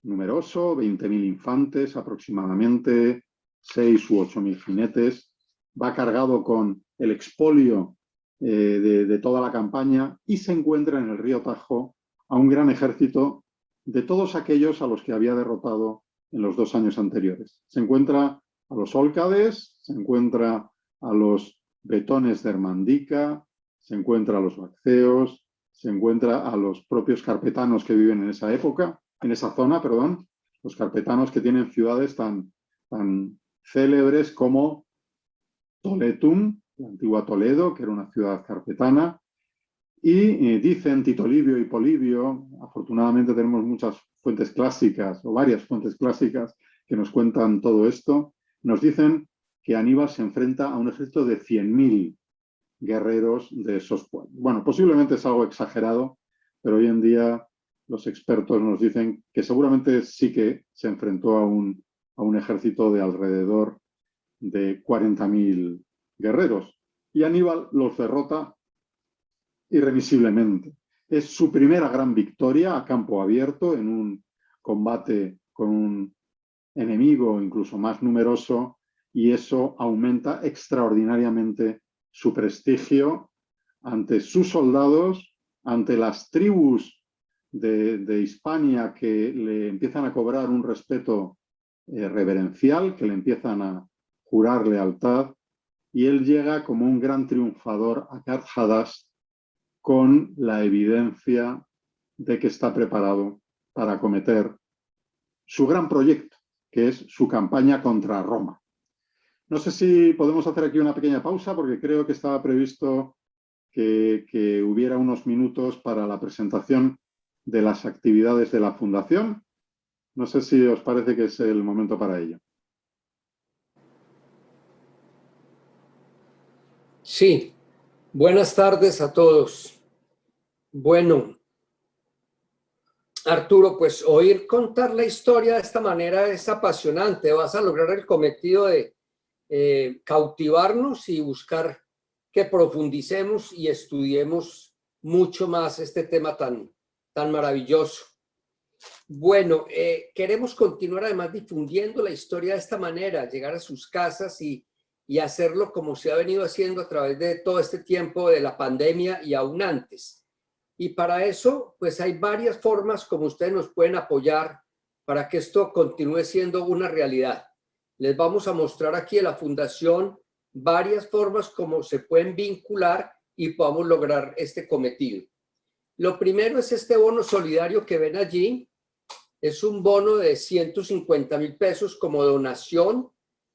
Speaker 2: numeroso, 20.000 infantes aproximadamente, 6 u 8.000 jinetes, va cargado con el expolio de toda la campaña y se encuentra en el río Tajo a un gran ejército de todos aquellos a los que había derrotado en los 2 años anteriores. Se encuentra a los Olcades, se encuentra a los betones de Hermandica, se encuentra a los Bacceos, se encuentra a los propios carpetanos que viven en esa época, en esa zona, perdón, los carpetanos que tienen ciudades tan célebres como Toletum, la antigua Toledo, que era una ciudad carpetana, y dicen Tito Livio y Polibio, afortunadamente tenemos muchas fuentes clásicas, o varias fuentes clásicas, que nos cuentan todo esto, nos dicen que Aníbal se enfrenta a un ejército de 100.000 guerreros de esos pueblos. Bueno, posiblemente es algo exagerado, pero hoy en día los expertos nos dicen que seguramente sí que se enfrentó a un ejército de alrededor de 40.000 guerreros. Y Aníbal los derrota irremisiblemente. Es su primera gran victoria a campo abierto en un combate con un enemigo incluso más numeroso, y eso aumenta extraordinariamente su prestigio ante sus soldados, ante las tribus de Hispania, que le empiezan a cobrar un respeto reverencial, que le empiezan a jurar lealtad, y él llega como un gran triunfador a Kar Hadash con la evidencia de que está preparado para acometer su gran proyecto, que es su campaña contra Roma. No sé si podemos hacer aquí una pequeña pausa, porque creo que estaba previsto que hubiera unos minutos para la presentación de las actividades de la Fundación. No sé si os parece que es el momento para ello.
Speaker 3: Sí, buenas tardes a todos. Bueno, Arturo, pues oír contar la historia de esta manera es apasionante. Vas a lograr el cometido de cautivarnos y buscar que profundicemos y estudiemos mucho más este tema tan maravilloso. Bueno, queremos continuar además difundiendo la historia de esta manera, llegar a sus casas y hacerlo como se ha venido haciendo a través de todo este tiempo de la pandemia y aún antes. Y para eso, pues hay varias formas como ustedes nos pueden apoyar para que esto continúe siendo una realidad. Les vamos a mostrar aquí en la Fundación varias formas como se pueden vincular y podamos lograr este cometido. Lo primero es este bono solidario que ven allí. Es un bono de 150,000 pesos como donación,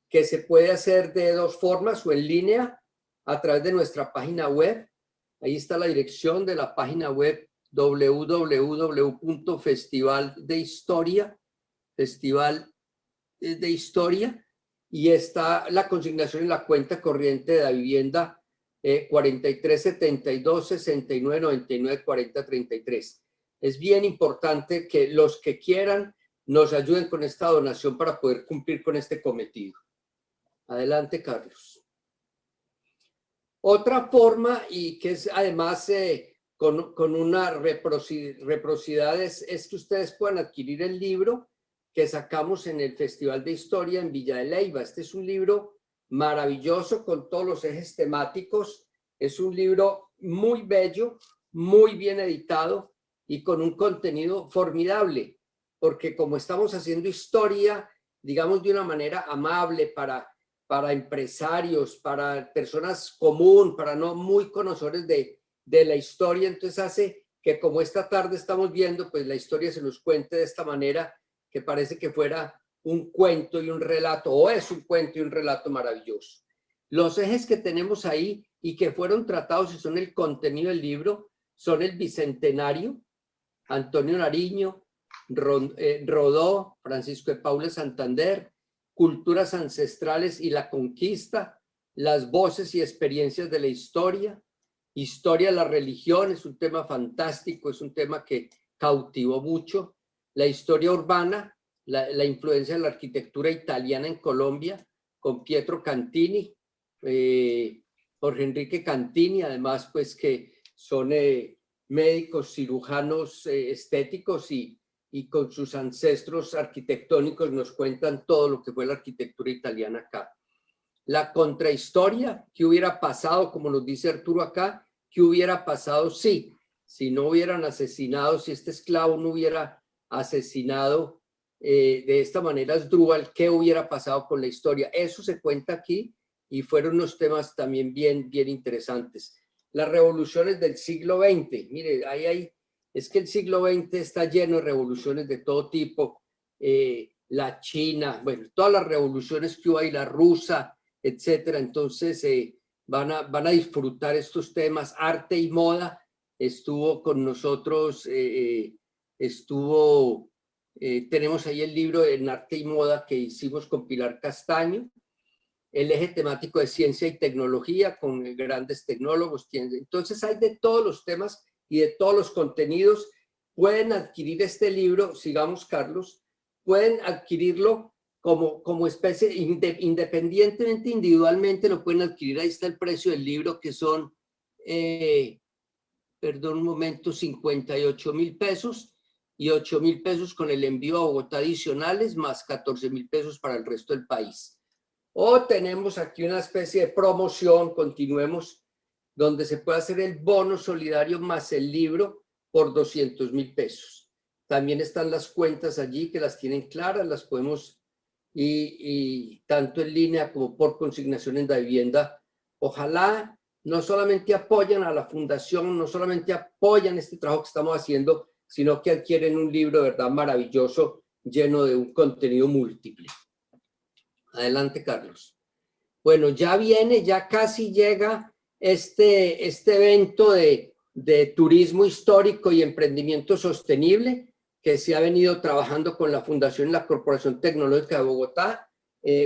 Speaker 3: que se puede hacer de dos formas, o en línea a través de nuestra página web. Ahí está la dirección de la página web, www.festivaldehistoria, y está la consignación en la cuenta corriente de la vivienda 4372-6999-4033. Es bien importante que los que quieran nos ayuden con esta donación para poder cumplir con este cometido. Adelante, Carlos. Otra forma, y que es además con una reciprocidad, es que ustedes puedan adquirir el libro que sacamos en el Festival de Historia en Villa de Leyva. Este es un libro maravilloso con todos los ejes temáticos. Es un libro muy bello, muy bien editado y con un contenido formidable, porque como estamos haciendo historia, digamos, de una manera amable para empresarios, para personas común, para no muy conocedores de la historia, entonces hace que, como esta tarde estamos viendo, pues la historia se nos cuente de esta manera que parece que fuera un cuento y un relato, o es un cuento y un relato maravilloso. Los ejes que tenemos ahí y que fueron tratados y son el contenido del libro son el Bicentenario, Antonio Nariño, Rodó, Francisco de Paula Santander, Culturas ancestrales y la conquista, las voces y experiencias de la historia, historia de la religión, es un tema fantástico, es un tema que cautivó mucho, la historia urbana, la influencia de la arquitectura italiana en Colombia, con Pietro Cantini, Jorge Enrique Cantini, además pues que son médicos, cirujanos estéticos y con sus ancestros arquitectónicos nos cuentan todo lo que fue la arquitectura italiana acá. La contrahistoria, ¿qué hubiera pasado? Como nos dice Arturo acá, ¿qué hubiera pasado si no hubieran asesinado, si este esclavo no hubiera asesinado de esta manera Asdrúbal? ¿Qué hubiera pasado con la historia? Eso se cuenta aquí y fueron unos temas también bien interesantes. Las revoluciones del siglo XX, mire, es que el siglo XX está lleno de revoluciones de todo tipo, la China, bueno, todas las revoluciones que hubo ahí, la rusa, etcétera. Entonces van a disfrutar estos temas. Arte y moda estuvo con nosotros, tenemos ahí el libro en Arte y Moda que hicimos con Pilar Castaño, el eje temático de ciencia y tecnología con grandes tecnólogos. Entonces hay de todos los temas y de todos los contenidos. Pueden adquirir este libro, sigamos Carlos, pueden adquirirlo como especie, independientemente, individualmente lo pueden adquirir. Ahí está el precio del libro, que son perdón un momento, 58.000 pesos y 8.000 pesos con el envío a Bogotá adicionales, más 14.000 pesos para el resto del país. O tenemos aquí una especie de promoción, continuemos, donde se puede hacer el bono solidario más el libro por 200.000 pesos. También están las cuentas allí que las tienen claras, las podemos, y tanto en línea como por consignación en la vivienda. Ojalá no solamente apoyan a la fundación, no solamente apoyan este trabajo que estamos haciendo, sino que adquieren un libro de verdad maravilloso, lleno de un contenido múltiple. Adelante, Carlos. Bueno, ya viene, ya casi llega este evento de turismo histórico y emprendimiento sostenible que se ha venido trabajando con la Fundación y la Corporación Tecnológica de Bogotá.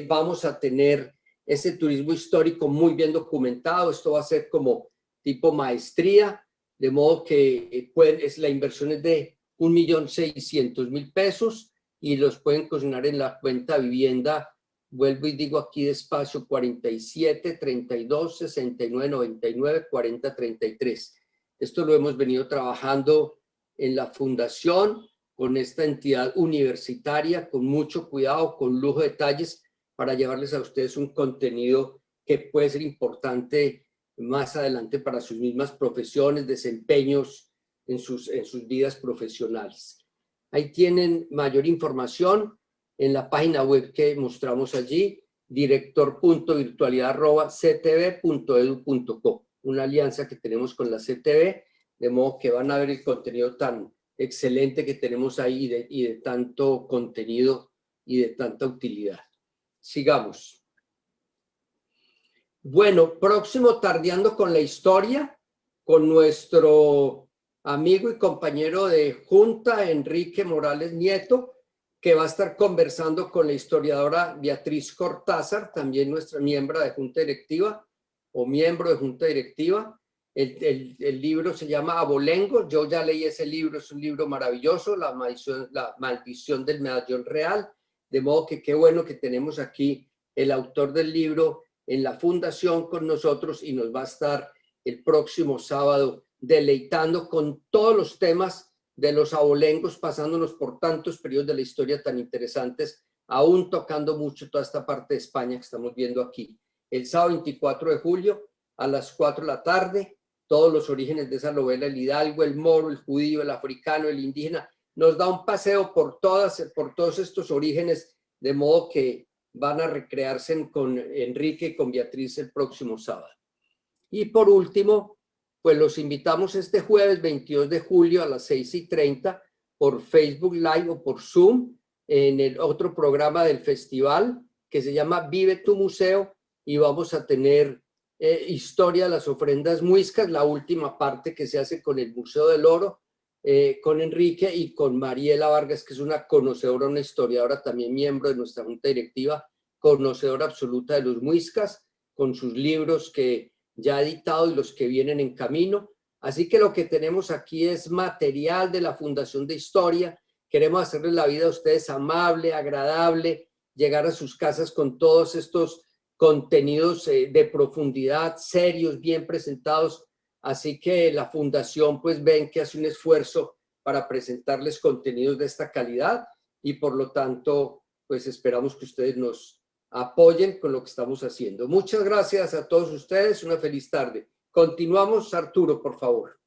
Speaker 3: Vamos a tener ese turismo histórico muy bien documentado. Esto va a ser como tipo maestría, de modo que la inversión es de 1.600.000 pesos y los pueden consignar en la cuenta vivienda. Vuelvo y digo aquí despacio, 47 32 69 99 40 33. Esto lo hemos venido trabajando en la fundación con esta entidad universitaria, con mucho cuidado, con lujo de detalles, para llevarles a ustedes un contenido que puede ser importante más adelante para sus mismas profesiones, desempeños en sus vidas profesionales. Ahí tienen mayor información en la página web que mostramos allí, director.virtualidad@ctv.edu.co, una alianza que tenemos con la CTV, de modo que van a ver el contenido tan excelente que tenemos ahí y de tanto contenido y de tanta utilidad. Sigamos. Bueno, próximo Tardeando con la Historia, con nuestro amigo y compañero de junta, Enrique Morales Nieto, que va a estar conversando con la historiadora Beatriz Cortázar, también nuestra miembro de junta directiva o miembro de junta directiva. El libro se llama Abolengo. Yo ya leí ese libro, es un libro maravilloso, La maldición del medallón real. De modo que qué bueno que tenemos aquí el autor del libro en la fundación con nosotros y nos va a estar el próximo sábado deleitando con todos los temas de los abolengos, pasándonos por tantos periodos de la historia tan interesantes, aún tocando mucho toda esta parte de España que estamos viendo aquí. El sábado 24 de julio a las 4 de la tarde, todos los orígenes de esa novela, el hidalgo, el moro, el judío, el africano, el indígena, nos da un paseo por todos estos orígenes, de modo que van a recrearse con Enrique y con Beatriz el próximo sábado. Y por último, pues los invitamos este jueves 22 de julio a las 6:30 por Facebook Live o por Zoom en el otro programa del festival que se llama Vive tu Museo, y vamos a tener historia de las ofrendas muiscas, la última parte que se hace con el Museo del Oro, con Enrique y con Mariela Vargas, que es una conocedora, una historiadora, también miembro de nuestra junta directiva, conocedora absoluta de los muiscas, con sus libros que ya ha editado y los que vienen en camino. Así que lo que tenemos aquí es material de la Fundación de Historia. Queremos hacerles la vida a ustedes amable, agradable, llegar a sus casas con todos estos contenidos de profundidad, serios, bien presentados. Así que la Fundación pues ven que hace un esfuerzo para presentarles contenidos de esta calidad y por lo tanto pues esperamos que ustedes nos apoyen con lo que estamos haciendo. Muchas gracias a todos ustedes, una feliz tarde. Continuamos, Arturo, por favor.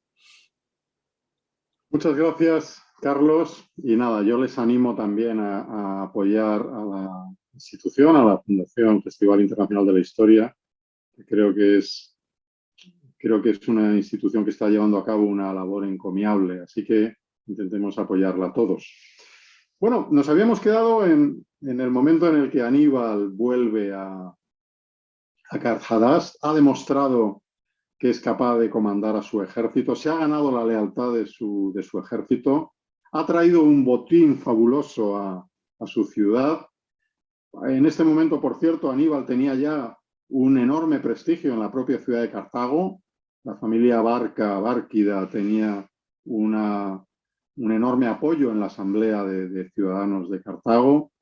Speaker 2: Muchas gracias, Carlos. Y nada, yo les animo también a apoyar a la institución, a la Fundación Festival Internacional de la Historia, que creo que es una institución que está llevando a cabo una labor encomiable, así que intentemos apoyarla todos. Bueno, nos habíamos quedado en el momento en el que Aníbal vuelve a Carhadast, ha demostrado que es capaz de comandar a su ejército, se ha ganado la lealtad de su ejército, ha traído un botín fabuloso a su ciudad. En este momento, por cierto, Aníbal tenía ya un enorme prestigio en la propia ciudad de Cartago. La familia Bárquida tenía un enorme apoyo en la asamblea de ciudadanos de Cartago.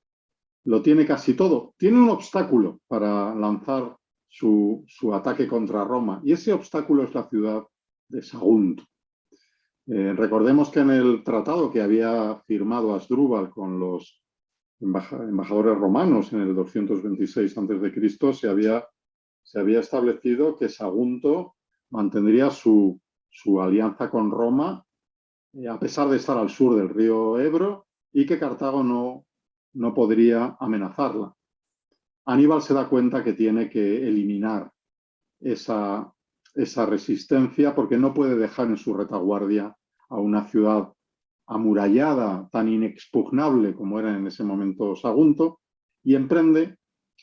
Speaker 2: Lo tiene casi todo. Tiene un obstáculo para lanzar su ataque contra Roma, y ese obstáculo es la ciudad de Sagunto. Recordemos que en el tratado que había firmado Asdrúbal con los embajadores romanos en el 226 a.C., se había establecido que Sagunto mantendría su alianza con Roma, a pesar de estar al sur del río Ebro, y que Cartago no podría amenazarla. Aníbal se da cuenta que tiene que eliminar esa resistencia porque no puede dejar en su retaguardia a una ciudad amurallada, tan inexpugnable como era en ese momento Sagunto, y emprende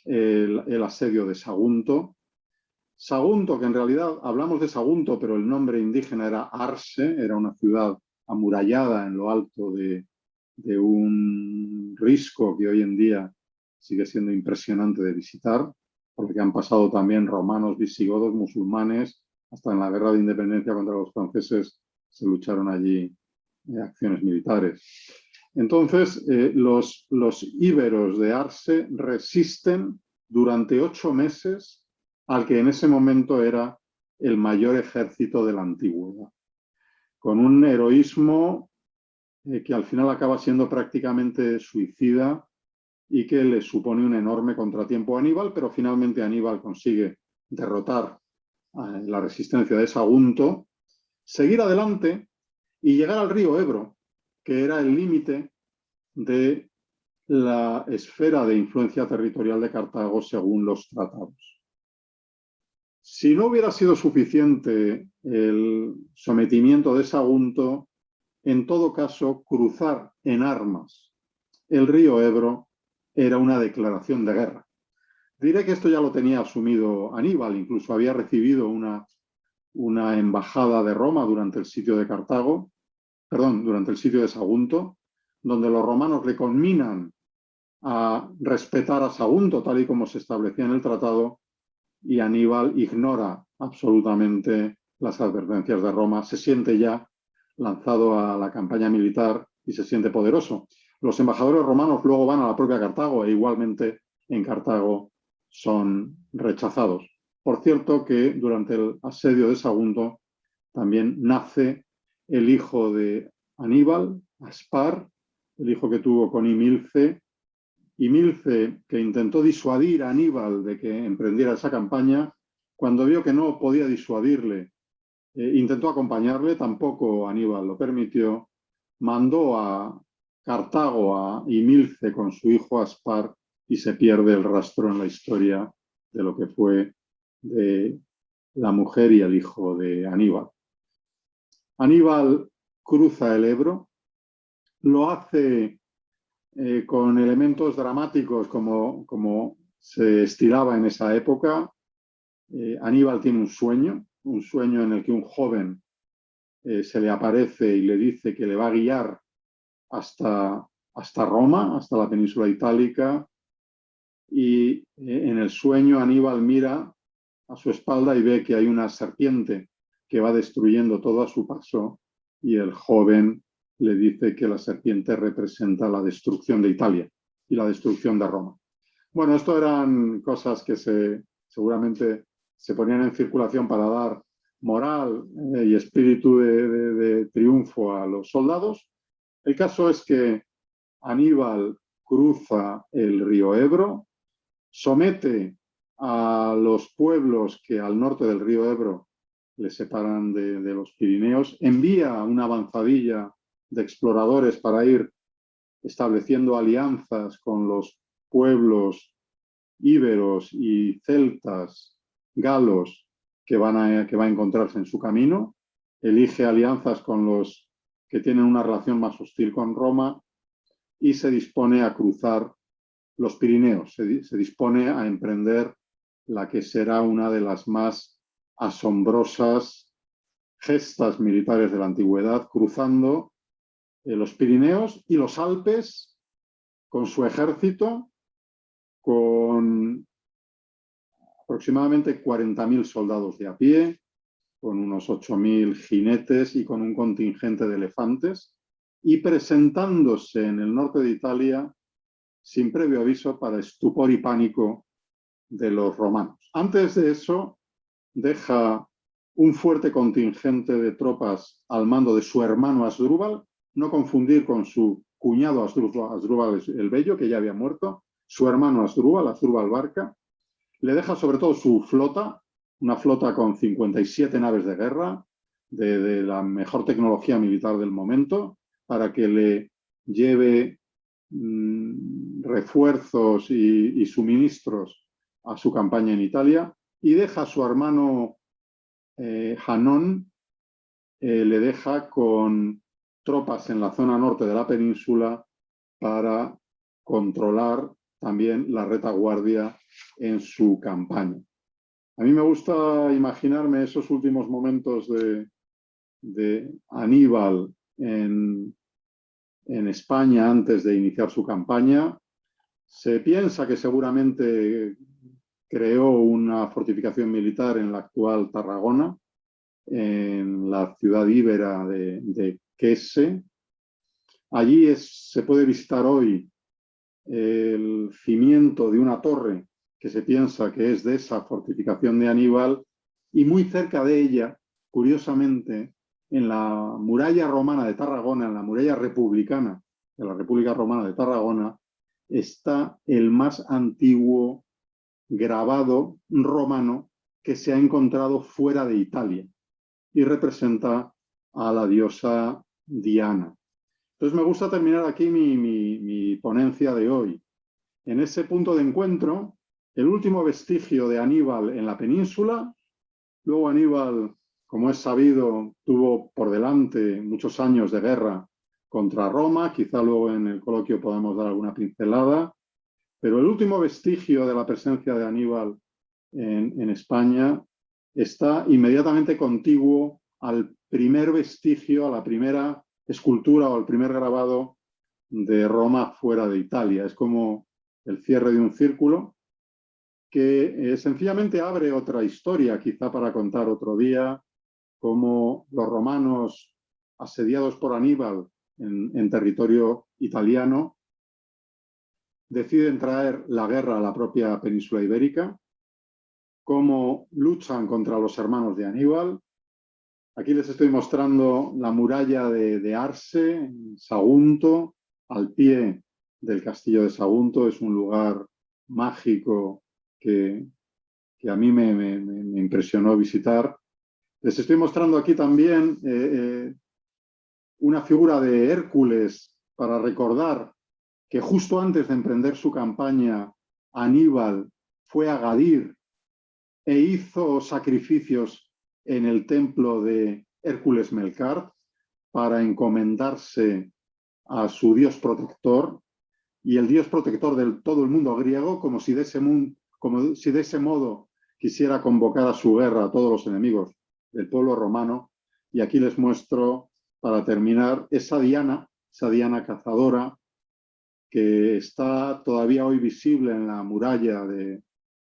Speaker 2: el asedio de Sagunto. Sagunto, que en realidad hablamos de Sagunto, pero el nombre indígena era Arse, era una ciudad amurallada en lo alto de un risco que hoy en día sigue siendo impresionante de visitar, porque han pasado también romanos, visigodos, musulmanes, hasta en la guerra de independencia contra los franceses se lucharon allí acciones militares. Entonces, los íberos de Arse resisten durante 8 meses al que en ese momento era el mayor ejército de la antigüedad, con un heroísmo que al final acaba siendo prácticamente suicida y que le supone un enorme contratiempo a Aníbal, pero finalmente Aníbal consigue derrotar la resistencia de Sagunto, seguir adelante y llegar al río Ebro, que era el límite de la esfera de influencia territorial de Cartago según los tratados. Si no hubiera sido suficiente el sometimiento de Sagunto, en todo caso, cruzar en armas el río Ebro era una declaración de guerra. Diré que esto ya lo tenía asumido Aníbal, incluso había recibido una embajada de Roma durante el sitio de Cartago, durante el sitio de Sagunto, donde los romanos le conminan a respetar a Sagunto tal y como se establecía en el tratado, y Aníbal ignora absolutamente las advertencias de Roma, se siente ya lanzado a la campaña militar y se siente poderoso. Los embajadores romanos luego van a la propia Cartago e igualmente en Cartago son rechazados. Por cierto que durante el asedio de Sagunto también nace el hijo de Aníbal, Aspar, el hijo que tuvo con Himilce, que intentó disuadir a Aníbal de que emprendiera esa campaña. Cuando vio que no podía disuadirle, intentó acompañarle, tampoco Aníbal lo permitió, mandó a Cartago a Himilce con su hijo Aspar y se pierde el rastro en la historia de lo que fue de la mujer y el hijo de Aníbal. Aníbal cruza el Ebro, lo hace con elementos dramáticos como se estilaba en esa época. Aníbal tiene un sueño en el que un joven se le aparece y le dice que le va a guiar hasta Roma, hasta la península itálica, y en el sueño Aníbal mira a su espalda y ve que hay una serpiente que va destruyendo todo a su paso, y el joven le dice que la serpiente representa la destrucción de Italia y la destrucción de Roma. Bueno, esto eran cosas que seguramente se ponían en circulación para dar moral y espíritu de triunfo a los soldados. El caso es que Aníbal cruza el río Ebro, somete a los pueblos que al norte del río Ebro le separan de los Pirineos, envía una avanzadilla de exploradores para ir estableciendo alianzas con los pueblos íberos y celtas, galos, que va a encontrarse en su camino, elige alianzas con los que tienen una relación más hostil con Roma y se dispone a cruzar los Pirineos, se dispone a emprender la que será una de las más asombrosas gestas militares de la antigüedad, cruzando los Pirineos y los Alpes con su ejército, con aproximadamente 40.000 soldados de a pie, con unos 8.000 jinetes y con un contingente de elefantes, y presentándose en el norte de Italia sin previo aviso para estupor y pánico de los romanos. Antes de eso, deja un fuerte contingente de tropas al mando de su hermano Asdrúbal, no confundir con su cuñado Asdrúbal el Bello, que ya había muerto, su hermano Asdrúbal Barca. Le deja sobre todo su flota, una flota con 57 naves de guerra, de la mejor tecnología militar del momento, para que le lleve refuerzos y suministros a su campaña en Italia, y deja a su hermano Hanón, le deja con tropas en la zona norte de la península para controlar también la retaguardia en su campaña. A mí me gusta imaginarme esos últimos momentos de Aníbal en España antes de iniciar su campaña. Se piensa que seguramente creó una fortificación militar en la actual Tarragona, en la ciudad íbera de Quesse. Allí se puede visitar hoy el cimiento de una torre que se piensa que es de esa fortificación de Aníbal, y muy cerca de ella, curiosamente, en la muralla romana de Tarragona, en la muralla republicana de la República Romana de Tarragona, está el más antiguo grabado romano que se ha encontrado fuera de Italia y representa a la diosa Diana. Entonces me gusta terminar aquí mi ponencia de hoy. En ese punto de encuentro, el último vestigio de Aníbal en la península. Luego Aníbal, como es sabido, tuvo por delante muchos años de guerra contra Roma, quizá luego en el coloquio podamos dar alguna pincelada, pero el último vestigio de la presencia de Aníbal en España está inmediatamente contiguo al primer vestigio, a la primera escultura o al primer grabado de Roma fuera de Italia. Es como el cierre de un círculo que sencillamente abre otra historia, quizá para contar otro día, cómo los romanos asediados por Aníbal en territorio italiano deciden traer la guerra a la propia península ibérica, cómo luchan contra los hermanos de Aníbal. Aquí les estoy mostrando la muralla de Arse, en Sagunto, al pie del castillo de Sagunto. Es un lugar mágico que a mí me impresionó visitar. Les estoy mostrando aquí también una figura de Hércules para recordar que justo antes de emprender su campaña, Aníbal fue a Gadir e hizo sacrificios en el templo de Hércules Melkart para encomendarse a su dios protector, y el dios protector de todo el mundo griego, como si de ese modo quisiera convocar a su guerra a todos los enemigos del pueblo romano. Y aquí les muestro, para terminar, esa Diana cazadora, que está todavía hoy visible en la muralla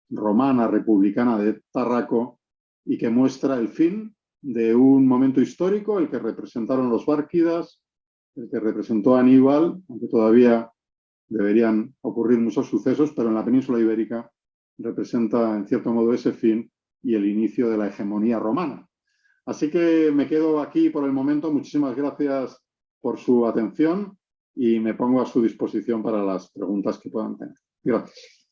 Speaker 2: romana republicana de Tarraco, y que muestra el fin de un momento histórico, el que representaron los bárquidas, el que representó a Aníbal, aunque todavía deberían ocurrir muchos sucesos, pero en la península ibérica representa en cierto modo ese fin y el inicio de la hegemonía romana. Así que me quedo aquí por el momento. Muchísimas gracias por su atención y me pongo a su disposición para las preguntas que puedan tener. Gracias.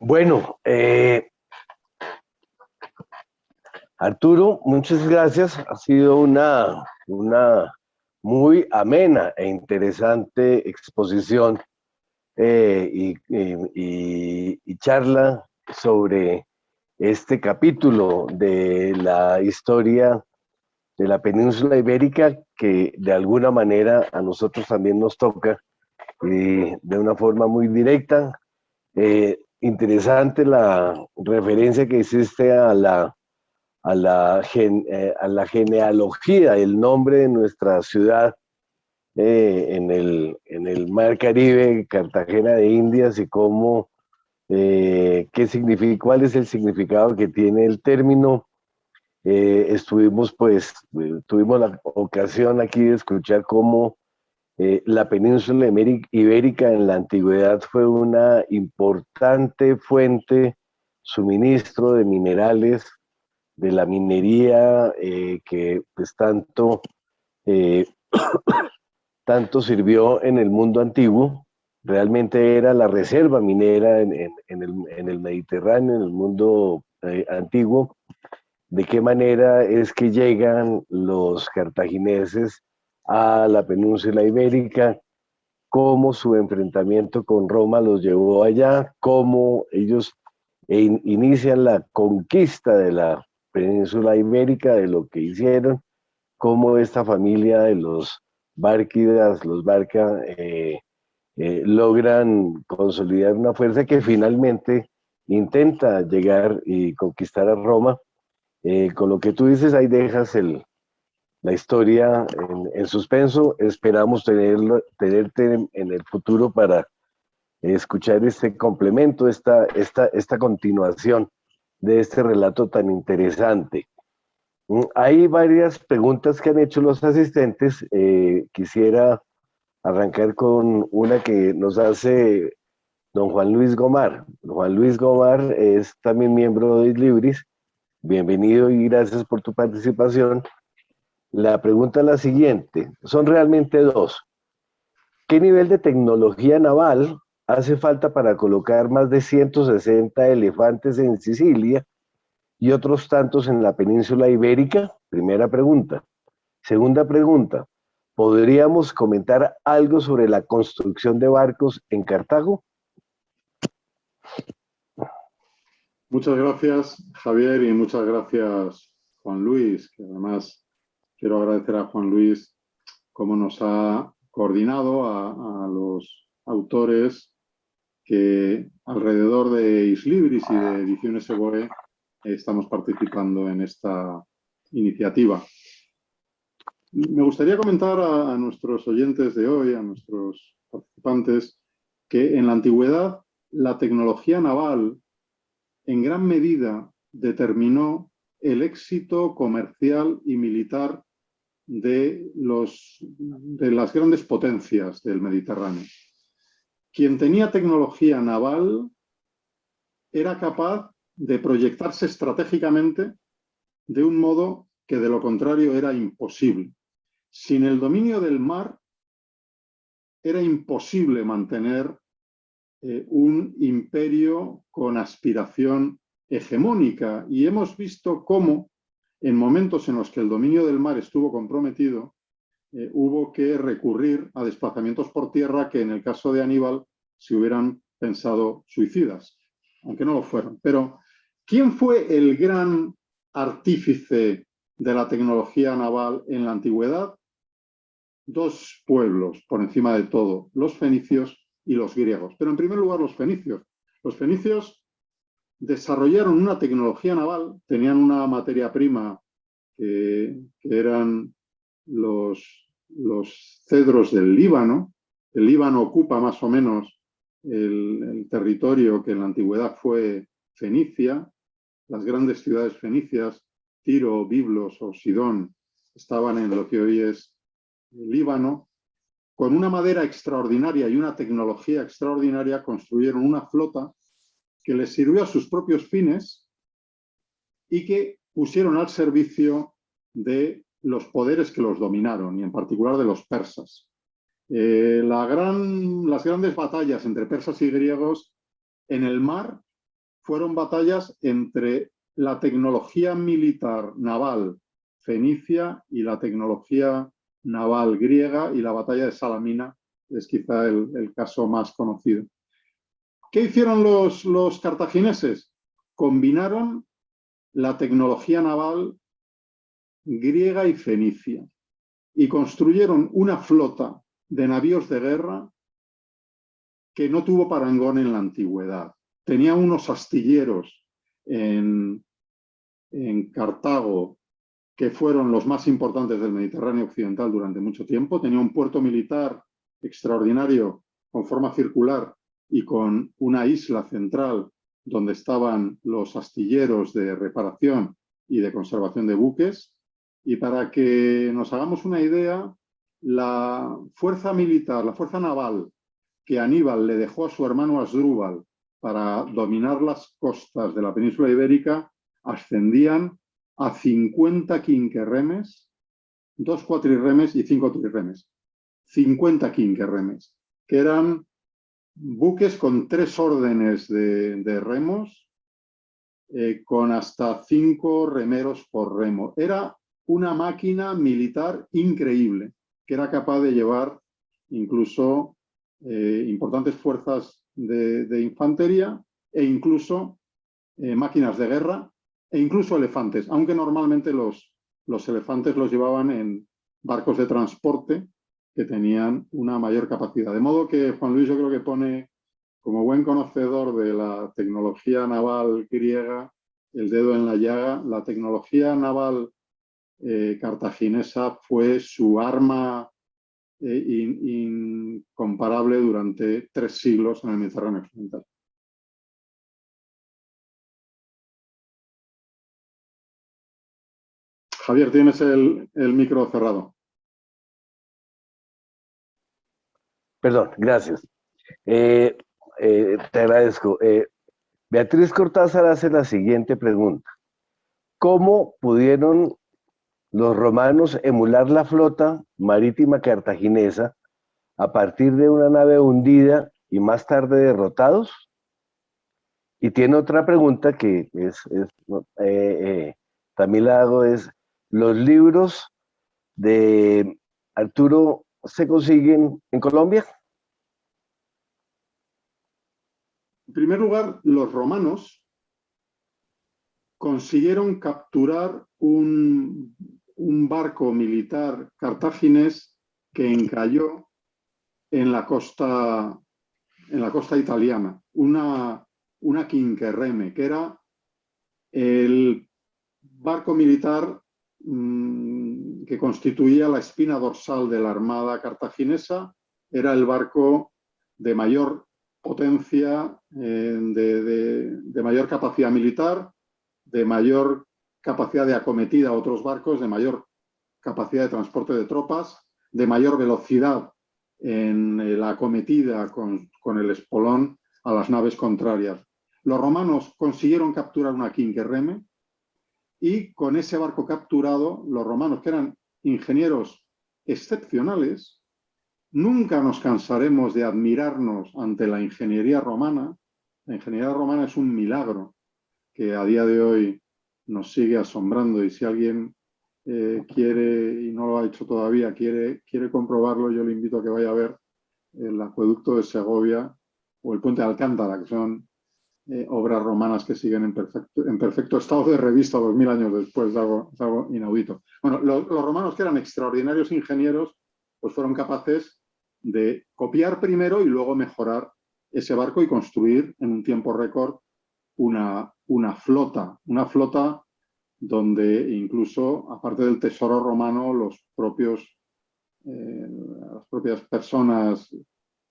Speaker 1: Bueno, Arturo, muchas gracias. Ha sido una muy amena e interesante exposición y charla sobre este capítulo de la historia de la península ibérica, que de alguna manera a nosotros también nos toca de una forma muy directa. Interesante la referencia que hiciste a la genealogía, el nombre de nuestra ciudad en el Mar Caribe, Cartagena de Indias, y cómo, qué significa, cuál es el significado que tiene el término. Tuvimos la ocasión aquí de escuchar cómo la península ibérica en la antigüedad fue una importante fuente suministro de minerales, de la minería que pues eh, tanto sirvió en el mundo antiguo. Realmente era la reserva minera en el Mediterráneo, en el mundo antiguo. ¿De qué manera es que llegan los cartagineses a la península ibérica? ¿Cómo su enfrentamiento con Roma los llevó allá? ¿Cómo ellos inician la conquista de la península ibérica, de lo que hicieron? ¿Cómo esta familia de los Bárquidas, los Barca, logran consolidar una fuerza que finalmente intenta llegar y conquistar a Roma? Con lo que tú dices, ahí dejas la historia en suspenso. Esperamos tenerte en el futuro para escuchar este complemento, esta continuación de este relato tan interesante. Hay varias preguntas que han hecho los asistentes. Quisiera arrancar con una que nos hace don Juan Luis Gomar. Juan Luis Gomar es también miembro de Libris. Bienvenido y gracias por tu participación. La pregunta es la siguiente, son realmente dos. ¿Qué nivel de tecnología naval hace falta para colocar más de 160 elefantes en Sicilia y otros tantos en la península ibérica? Primera pregunta. Segunda pregunta, ¿podríamos comentar algo sobre la construcción de barcos en Cartago?
Speaker 2: Muchas gracias, Javier, y muchas gracias, Juan Luis, que además quiero agradecer a Juan Luis cómo nos ha coordinado a los autores que alrededor de Islibris y de Ediciones Eboe estamos participando en esta iniciativa. Me gustaría comentar a nuestros oyentes de hoy, a nuestros participantes, que en la antigüedad la tecnología naval en gran medida determinó el éxito comercial y militar de las grandes potencias del Mediterráneo. Quien tenía tecnología naval era capaz de proyectarse estratégicamente de un modo que de lo contrario era imposible. Sin el dominio del mar era imposible mantener un imperio con aspiración hegemónica, y hemos visto cómo en momentos en los que el dominio del mar estuvo comprometido, hubo que recurrir a desplazamientos por tierra que en el caso de Aníbal se hubieran pensado suicidas, aunque no lo fueron. Pero, ¿quién fue el gran artífice de la tecnología naval en la antigüedad? Dos pueblos, por encima de todo, los fenicios y los griegos. Pero en primer lugar los fenicios. Los fenicios desarrollaron una tecnología naval, tenían una materia prima que eran los cedros del Líbano. El Líbano ocupa más o menos el territorio que en la antigüedad fue Fenicia. Las grandes ciudades fenicias, Tiro, Biblos o Sidón, estaban en lo que hoy es el Líbano. Con una madera extraordinaria y una tecnología extraordinaria construyeron una flota que les sirvió a sus propios fines y que pusieron al servicio de los poderes que los dominaron, y en particular de los persas. Las grandes batallas entre persas y griegos en el mar fueron batallas entre la tecnología militar naval fenicia y la tecnología naval griega, y la batalla de Salamina es quizá el caso más conocido. ¿Qué hicieron los cartagineses? Combinaron la tecnología naval griega y fenicia y construyeron una flota de navíos de guerra que no tuvo parangón en la antigüedad. Tenía unos astilleros en Cartago que fueron los más importantes del Mediterráneo occidental durante mucho tiempo. Tenía un puerto militar extraordinario con forma circular y con una isla central donde estaban los astilleros de reparación y de conservación de buques. Y para que nos hagamos una idea, la fuerza militar, la fuerza naval que Aníbal le dejó a su hermano Asdrúbal para dominar las costas de la península ibérica ascendían a 50 quinquerremes, 2 cuatrirremes y 5 trirremes. 50 quinquerremes, que eran buques con 3 órdenes de remos, con hasta 5 remeros por remo. Era una máquina militar increíble, que era capaz de llevar incluso importantes fuerzas de infantería e incluso máquinas de guerra e incluso elefantes, aunque normalmente los elefantes los llevaban en barcos de transporte que tenían una mayor capacidad. De modo que Juan Luis, yo creo que pone, como buen conocedor de la tecnología naval griega, el dedo en la llaga. La tecnología naval cartaginesa fue su arma incomparable durante 3 siglos en el Mediterráneo occidental. Javier, tienes el micro cerrado.
Speaker 1: Perdón, gracias. Te agradezco. Beatriz Cortázar hace la siguiente pregunta. ¿Cómo pudieron los romanos emular la flota marítima cartaginesa a partir de una nave hundida y más tarde derrotados? Y tiene otra pregunta que también la hago, es, ¿los libros de Arturo se consiguen en Colombia?
Speaker 2: En primer lugar, los romanos consiguieron capturar un barco militar cartaginés que encalló en la costa italiana, una quinquerreme, que era el barco militar que constituía la espina dorsal de la armada cartaginesa. Era el barco de mayor potencia, de mayor capacidad militar, de mayor capacidad de acometida a otros barcos, de mayor capacidad de transporte de tropas, de mayor velocidad en la acometida con el espolón a las naves contrarias. Los romanos consiguieron capturar una quinquerreme y con ese barco capturado, los romanos, que eran ingenieros excepcionales, nunca nos cansaremos de admirarnos ante la ingeniería romana. La ingeniería romana es un milagro que a día de hoy nos sigue asombrando, y si alguien quiere, y no lo ha hecho todavía, quiere comprobarlo, yo le invito a que vaya a ver el acueducto de Segovia o el puente de Alcántara, que son obras romanas que siguen en perfecto estado de revista 2000 años después. Es algo inaudito. Bueno, los romanos, que eran extraordinarios ingenieros, pues fueron capaces de copiar primero y luego mejorar ese barco y construir en un tiempo récord una flota donde incluso, aparte del tesoro romano, las propias personas,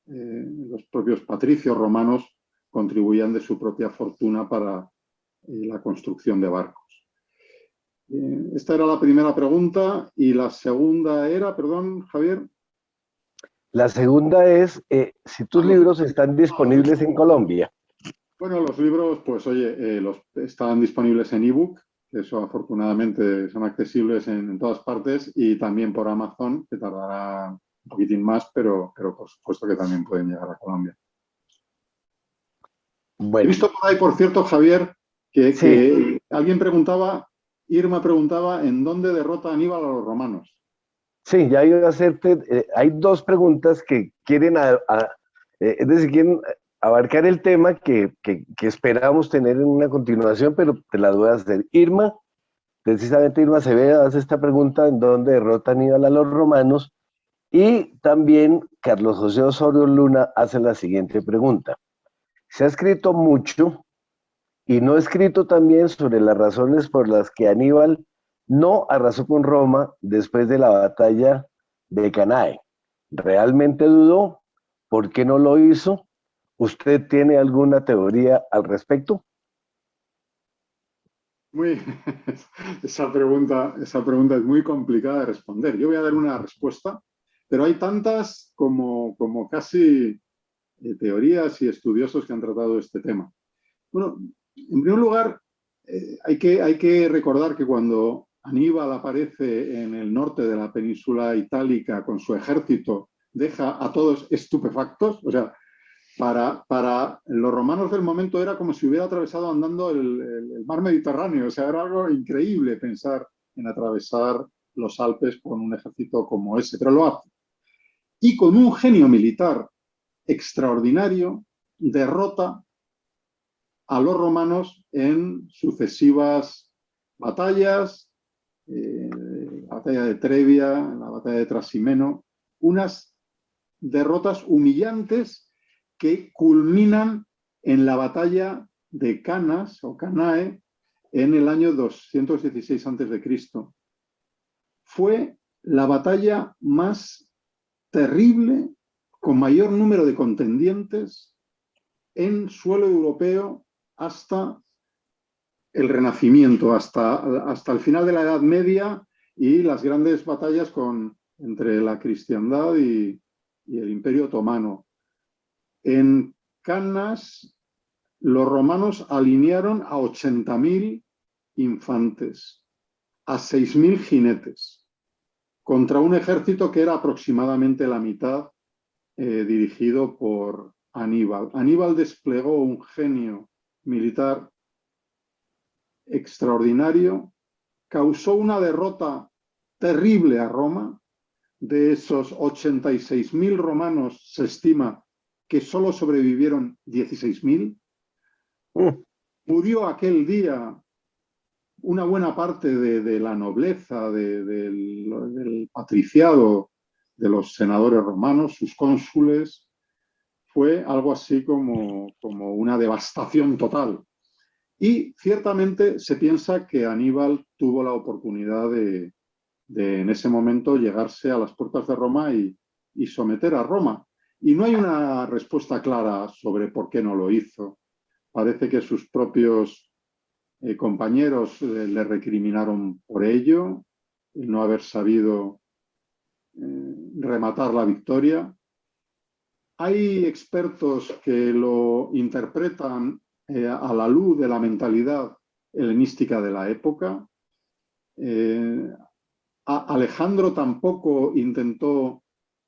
Speaker 2: los propios patricios romanos contribuían de su propia fortuna para la construcción de barcos. Esta era la primera pregunta, y la segunda era, perdón, Javier.
Speaker 1: La segunda es si tus libros están disponibles en Colombia.
Speaker 2: Bueno, los libros, pues oye, están disponibles en ebook, que eso afortunadamente son accesibles en todas partes, y también por Amazon, que tardará un poquitín más, pero por supuesto que también pueden llegar a Colombia. Bueno. He visto por ahí, por cierto, Javier, que alguien preguntaba, Irma preguntaba, ¿en dónde derrota Aníbal a los romanos?
Speaker 1: Sí, ya iba a hacerte, hay 2 preguntas que quieren, quieren abarcar el tema que esperamos tener en una continuación, pero te las voy a hacer. Irma, precisamente Irma Seveda hace esta pregunta, ¿en dónde derrota Aníbal a los romanos? Y también Carlos José Osorio Luna hace la siguiente pregunta. Se ha escrito mucho y no escrito también sobre las razones por las que Aníbal no arrasó con Roma después de la batalla de Cannae. ¿Realmente dudó? ¿Por qué no lo hizo? ¿Usted tiene alguna teoría al respecto?
Speaker 2: Esa pregunta es muy complicada de responder. Yo voy a dar una respuesta, pero hay tantas como casi teorías y estudiosos que han tratado este tema. Bueno, en primer lugar, hay que recordar que cuando Aníbal aparece en el norte de la península itálica con su ejército, deja a todos estupefactos. O sea, para los romanos del momento era como si hubiera atravesado andando el mar Mediterráneo. O sea, era algo increíble pensar en atravesar los Alpes con un ejército como ese, pero lo hace. Y con un genio militar extraordinario, derrota a los romanos en sucesivas batallas, la batalla de Trevia, la batalla de Trasimeno, unas derrotas humillantes que culminan en la batalla de Canas o Canae en el año 216 a.C. Fue la batalla más terrible, con mayor número de contendientes en suelo europeo hasta el Renacimiento, hasta el final de la Edad Media y las grandes batallas entre la cristiandad y el Imperio Otomano. En Cannas, los romanos alinearon a 80.000 infantes, a 6.000 jinetes, contra un ejército que era aproximadamente la mitad dirigido por Aníbal. Aníbal desplegó un genio militar extraordinario, causó una derrota terrible a Roma. De esos 86.000 romanos se estima que solo sobrevivieron 16.000. Murió aquel día una buena parte de la nobleza, del patriciado, de los senadores romanos, sus cónsules. Fue algo así como una devastación total. Y ciertamente se piensa que Aníbal tuvo la oportunidad de en ese momento llegarse a las puertas de Roma y someter a Roma. Y no hay una respuesta clara sobre por qué no lo hizo. Parece que sus propios compañeros le recriminaron por ello, el no haber sabido rematar la victoria. Hay expertos que lo interpretan a la luz de la mentalidad helenística de la época. Alejandro tampoco intentó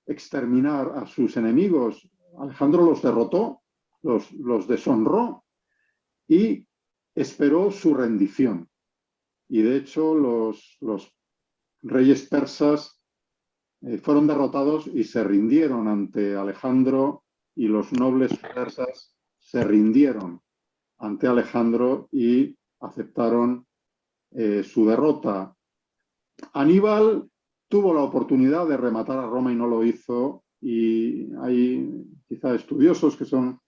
Speaker 2: exterminar a sus enemigos. Alejandro los derrotó, los deshonró y esperó su rendición. Y de hecho los reyes persas fueron derrotados y se rindieron ante Alejandro, y los nobles persas se rindieron ante Alejandro y aceptaron su derrota. Aníbal tuvo la oportunidad de rematar a Roma y no lo hizo, y hay quizá estudiosos, que son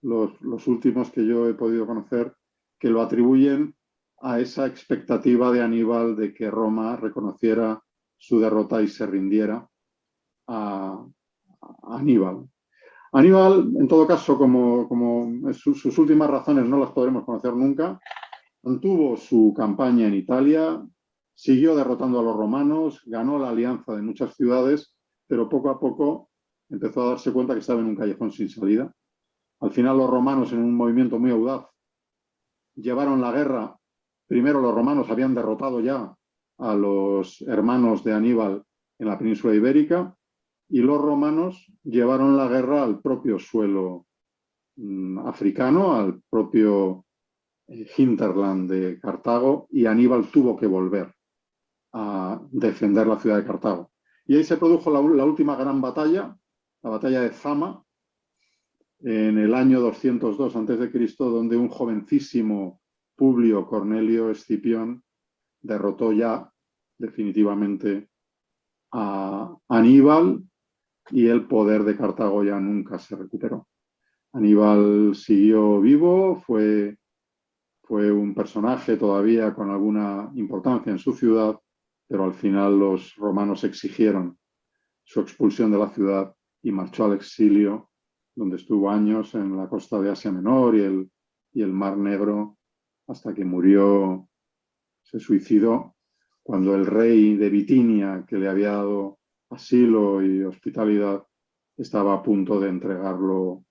Speaker 2: los últimos que yo he podido conocer, que lo atribuyen a esa expectativa de Aníbal de que Roma reconociera su derrota y se rindiera a Aníbal. Aníbal, en todo caso, como sus últimas razones no las podremos conocer nunca, mantuvo su campaña en Italia, siguió derrotando a los romanos, ganó la alianza de muchas ciudades, pero poco a poco empezó a darse cuenta que estaba en un callejón sin salida. Al final los romanos, en un movimiento muy audaz, llevaron la guerra. Primero los romanos habían derrotado ya a los hermanos de Aníbal en la península ibérica, y los romanos llevaron la guerra al propio suelo africano, al propio hinterland de Cartago, y Aníbal tuvo que volver a defender la ciudad de Cartago. Y ahí se produjo la última gran batalla, la batalla de Zama, en el año 202 a.C., donde un jovencísimo Publio Cornelio Escipión derrotó ya definitivamente a Aníbal, y el poder de Cartago ya nunca se recuperó. Aníbal siguió vivo, fue un personaje todavía con alguna importancia en su ciudad, pero al final los romanos exigieron su expulsión de la ciudad y marchó al exilio, donde estuvo años en la costa de Asia Menor y el Mar Negro, hasta que murió, se suicidó, cuando el rey de Bitinia, que le había dado asilo y hospitalidad, estaba a punto de entregarlo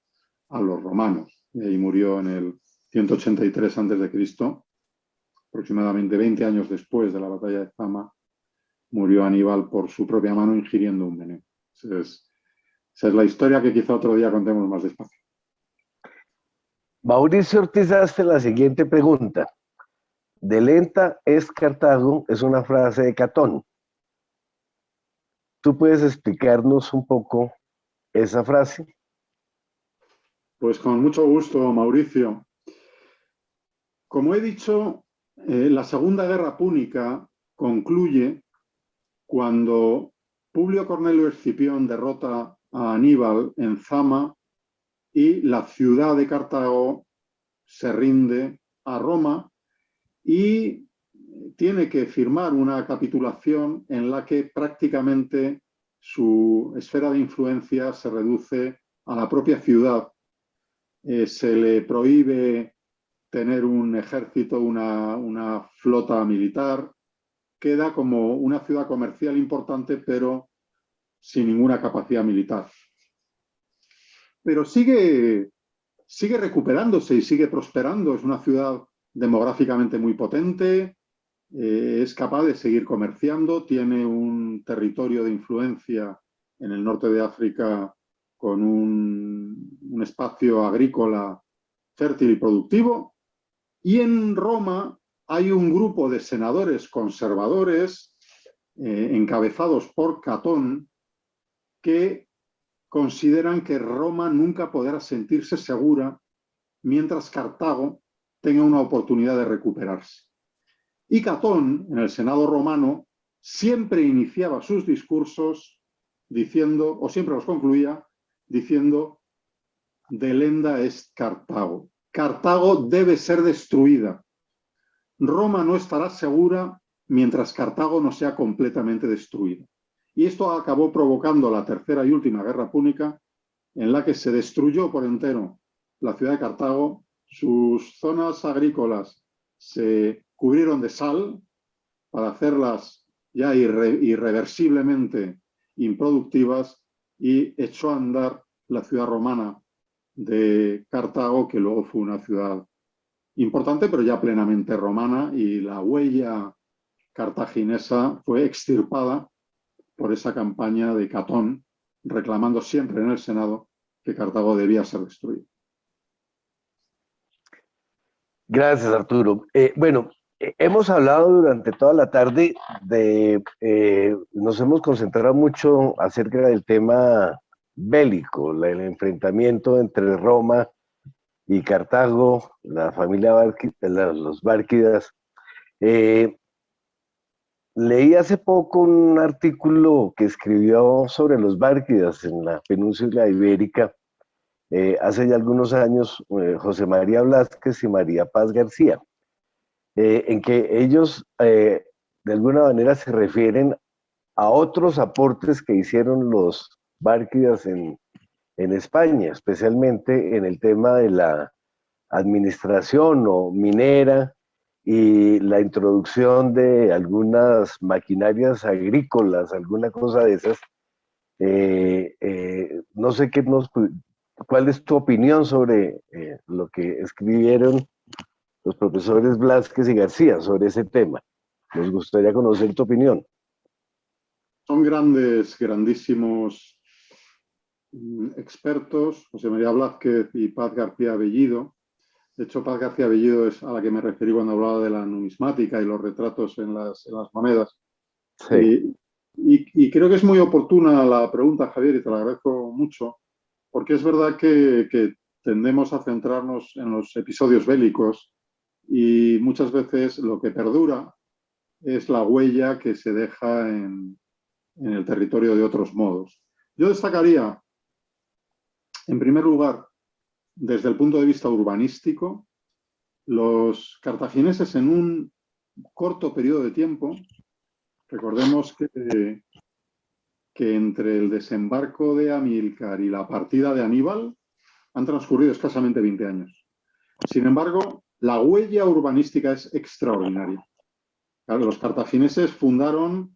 Speaker 2: a los romanos. Y ahí murió en el 183 a.C., aproximadamente 20 años después de la batalla de Zama, murió Aníbal por su propia mano ingiriendo un veneno. Esa es la historia que quizá otro día contemos más despacio.
Speaker 1: Mauricio Ortiz hace la siguiente pregunta. De lenta es Cartago es una frase de Catón. ¿Tú puedes explicarnos un poco esa frase?
Speaker 2: Pues con mucho gusto, Mauricio. Como he dicho, la Segunda Guerra Púnica concluye cuando Publio Cornelio Escipión derrota a Aníbal en Zama y la ciudad de Cartago se rinde a Roma y tiene que firmar una capitulación en la que prácticamente su esfera de influencia se reduce a la propia ciudad. Se le prohíbe tener un ejército, una flota militar. Queda como una ciudad comercial importante, pero sin ninguna capacidad militar. Pero sigue recuperándose y sigue prosperando. Es una ciudad demográficamente muy potente, es capaz de seguir comerciando, tiene un territorio de influencia en el norte de África con un espacio agrícola fértil y productivo. Y en Roma hay un grupo de senadores conservadores encabezados por Catón que consideran que Roma nunca podrá sentirse segura mientras Cartago tenga una oportunidad de recuperarse. Y Catón, en el Senado romano, siempre iniciaba sus discursos diciendo, o siempre los concluía, diciendo, delenda est Cartago. Cartago debe ser destruida. Roma no estará segura mientras Cartago no sea completamente destruida. Y esto acabó provocando la tercera y última guerra púnica, en la que se destruyó por entero la ciudad de Cartago, sus zonas agrícolas se cubrieron de sal para hacerlas ya irreversiblemente improductivas y echó a andar la ciudad romana de Cartago, que luego fue una ciudad importante, pero ya plenamente romana, y la huella cartaginesa fue extirpada por esa campaña de Catón, reclamando siempre en el Senado que Cartago debía ser destruido.
Speaker 1: Gracias, Arturo. Bueno, hemos hablado durante toda la tarde nos hemos concentrado mucho acerca del tema bélico, el enfrentamiento entre Roma y Cartago, la familia los Bárquidas. Leí hace poco un artículo que escribió sobre los Bárquidas en la península ibérica, hace ya algunos años, José María Blázquez y María Paz García, en que ellos de alguna manera se refieren a otros aportes que hicieron los Bárquidas en España, especialmente en el tema de la administración o minera y la introducción de algunas maquinarias agrícolas, alguna cosa de esas. No sé cuál es tu opinión sobre lo que escribieron los profesores Blázquez y García sobre ese tema. Nos gustaría conocer tu opinión.
Speaker 2: Son grandísimos expertos, José María Blázquez y Paz García Bellido. De hecho, Paz García Bellido es a la que me referí cuando hablaba de la numismática y los retratos en las monedas.
Speaker 1: Sí.
Speaker 2: Y creo que es muy oportuna la pregunta, Javier, y te la agradezco mucho, porque es verdad que tendemos a centrarnos en los episodios bélicos y muchas veces lo que perdura es la huella que se deja en el territorio de otros modos. Yo destacaría, en primer lugar, desde el punto de vista urbanístico, los cartagineses en un corto periodo de tiempo, recordemos que entre el desembarco de Amílcar y la partida de Aníbal han transcurrido escasamente 20 años. Sin embargo, la huella urbanística es extraordinaria. Claro, los cartagineses fundaron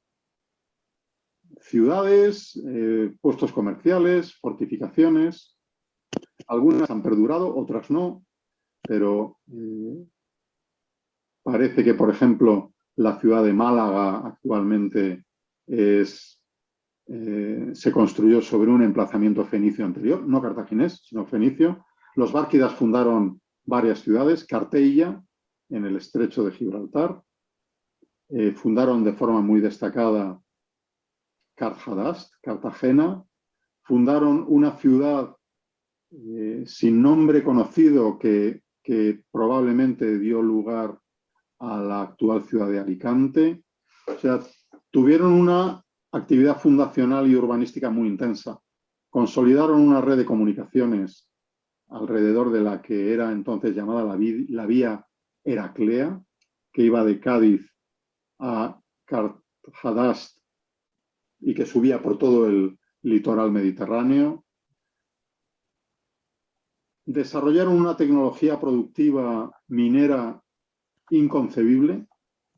Speaker 2: ciudades, puestos comerciales, fortificaciones, Algunas han perdurado, otras no, pero parece que, por ejemplo, la ciudad de Málaga actualmente se construyó sobre un emplazamiento fenicio anterior, no cartaginés, sino fenicio. Los bárquidas fundaron varias ciudades, Carteia, en el estrecho de Gibraltar, fundaron de forma muy destacada Carhadast, Cartagena, fundaron una ciudad sin nombre conocido que probablemente dio lugar a la actual ciudad de Alicante. O sea, tuvieron una actividad fundacional y urbanística muy intensa. Consolidaron una red de comunicaciones alrededor de la que era entonces llamada la vía Heraclea, que iba de Cádiz a Carhadast y que subía por todo el litoral mediterráneo. Desarrollaron una tecnología productiva minera inconcebible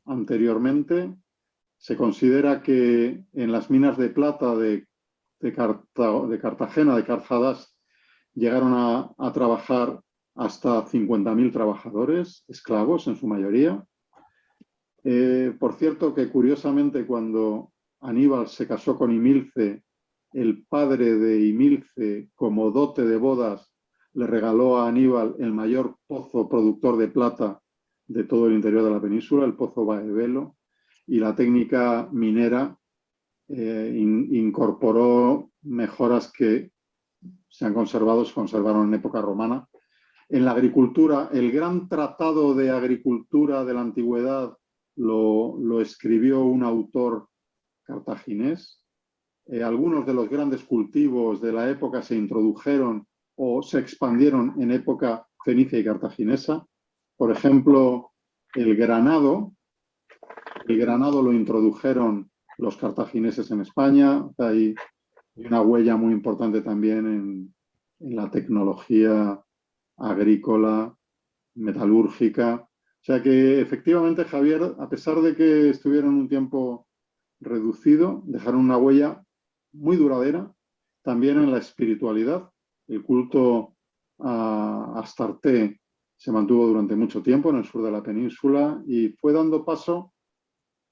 Speaker 2: anteriormente. Se considera que en las minas de plata de Cartagena, de Carhadast, llegaron a trabajar hasta 50.000 trabajadores, esclavos en su mayoría. Por cierto, que curiosamente cuando Aníbal se casó con Imilce, el padre de Imilce, como dote de bodas, le regaló a Aníbal el mayor pozo productor de plata de todo el interior de la península, el pozo Baebelo, y la técnica minera incorporó mejoras que se conservaron en época romana. En la agricultura, el gran tratado de agricultura de la antigüedad lo escribió un autor cartaginés. Algunos de los grandes cultivos de la época se introdujeron o se expandieron en época fenicia y cartaginesa. Por ejemplo, el granado lo introdujeron los cartagineses en España. Hay una huella muy importante también en la tecnología agrícola, metalúrgica. O sea que efectivamente, Javier, a pesar de que estuvieron un tiempo reducido, dejaron una huella muy duradera también en la espiritualidad. El culto a Astarte se mantuvo durante mucho tiempo en el sur de la península y fue dando paso,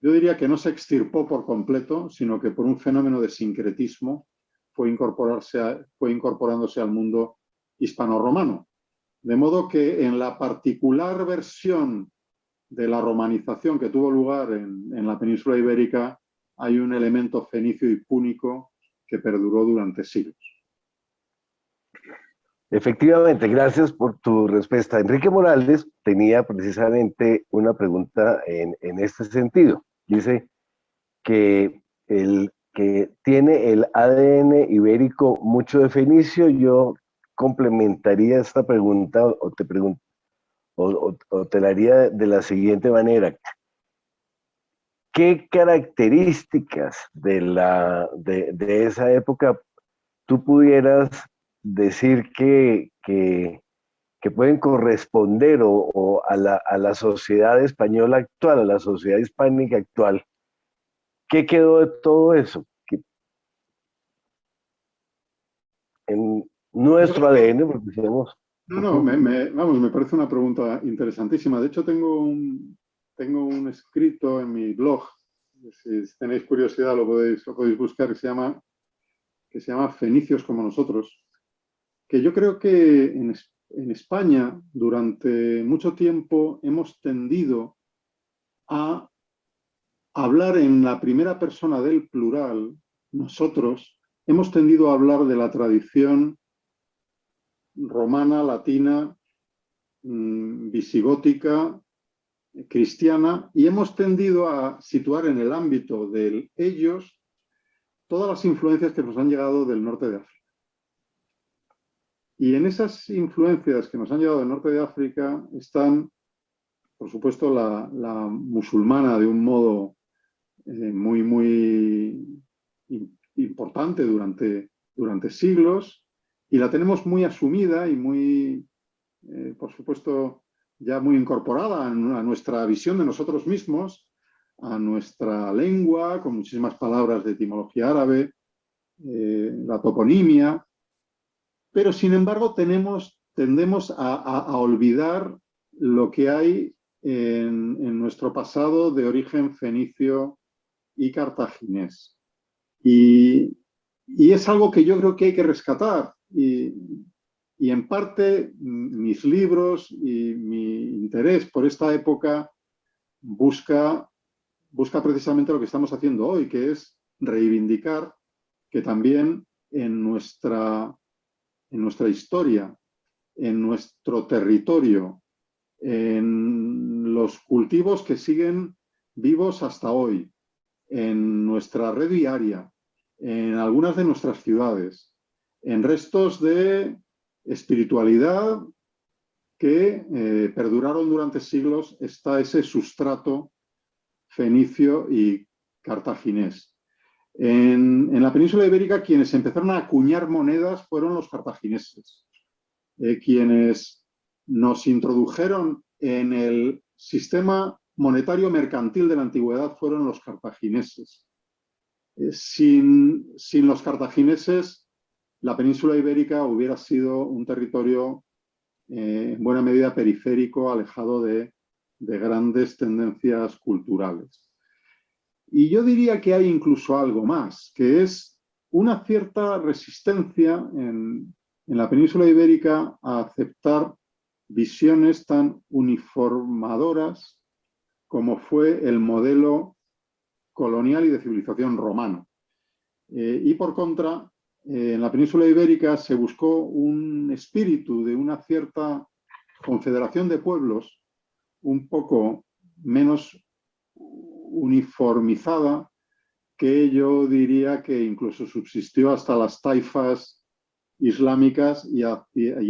Speaker 2: yo diría que no se extirpó por completo, sino que por un fenómeno de sincretismo fue incorporándose al mundo hispano-romano. De modo que en la particular versión de la romanización que tuvo lugar en la península ibérica hay un elemento fenicio y púnico que perduró durante siglos.
Speaker 1: Efectivamente, gracias por tu respuesta. Enrique Morales tenía precisamente una pregunta en este sentido. Dice que tiene el ADN ibérico mucho de fenicio. Yo complementaría esta pregunta o te pregunto, o te la haría de la siguiente manera. ¿Qué características de esa época tú pudieras decir que pueden corresponder a la sociedad española actual, a la sociedad hispánica actual? ¿Qué quedó de todo eso? En nuestro ADN, porque decíamos...
Speaker 2: No, me parece una pregunta interesantísima. De hecho, tengo un escrito en mi blog, si tenéis curiosidad lo podéis buscar, que se llama Fenicios como nosotros, que yo creo que en España durante mucho tiempo hemos tendido a hablar en la primera persona del plural. Nosotros hemos tendido a hablar de la tradición romana, latina, visigótica, cristiana, y hemos tendido a situar en el ámbito de ellos todas las influencias que nos han llegado del norte de África. Y en esas influencias que nos han llegado del norte de África están, por supuesto, la musulmana de un modo muy, muy importante durante siglos, y la tenemos muy asumida y muy, por supuesto, ya muy incorporada a nuestra visión de nosotros mismos, a nuestra lengua, con muchísimas palabras de etimología árabe, la toponimia. pero sin embargo tendemos a olvidar lo que hay en nuestro pasado de origen fenicio y cartaginés. Y es algo que yo creo que hay que rescatar. Y en parte mis libros y mi interés por esta época busca precisamente lo que estamos haciendo hoy, que es reivindicar que también en nuestra historia, en nuestro territorio, en los cultivos que siguen vivos hasta hoy, en nuestra red viaria, en algunas de nuestras ciudades, en restos de espiritualidad que perduraron durante siglos, está ese sustrato fenicio y cartaginés. En la península ibérica, quienes empezaron a acuñar monedas fueron los cartagineses, quienes nos introdujeron en el sistema monetario mercantil de la antigüedad fueron los cartagineses. Sin los cartagineses, la península ibérica hubiera sido un territorio en buena medida periférico, alejado de grandes tendencias culturales. Y yo diría que hay incluso algo más, que es una cierta resistencia en la península ibérica a aceptar visiones tan uniformadoras como fue el modelo colonial y de civilización romano. Y por contra, en la península ibérica se buscó un espíritu de una cierta confederación de pueblos un poco menos uniformizada, que yo diría que incluso subsistió hasta las taifas islámicas y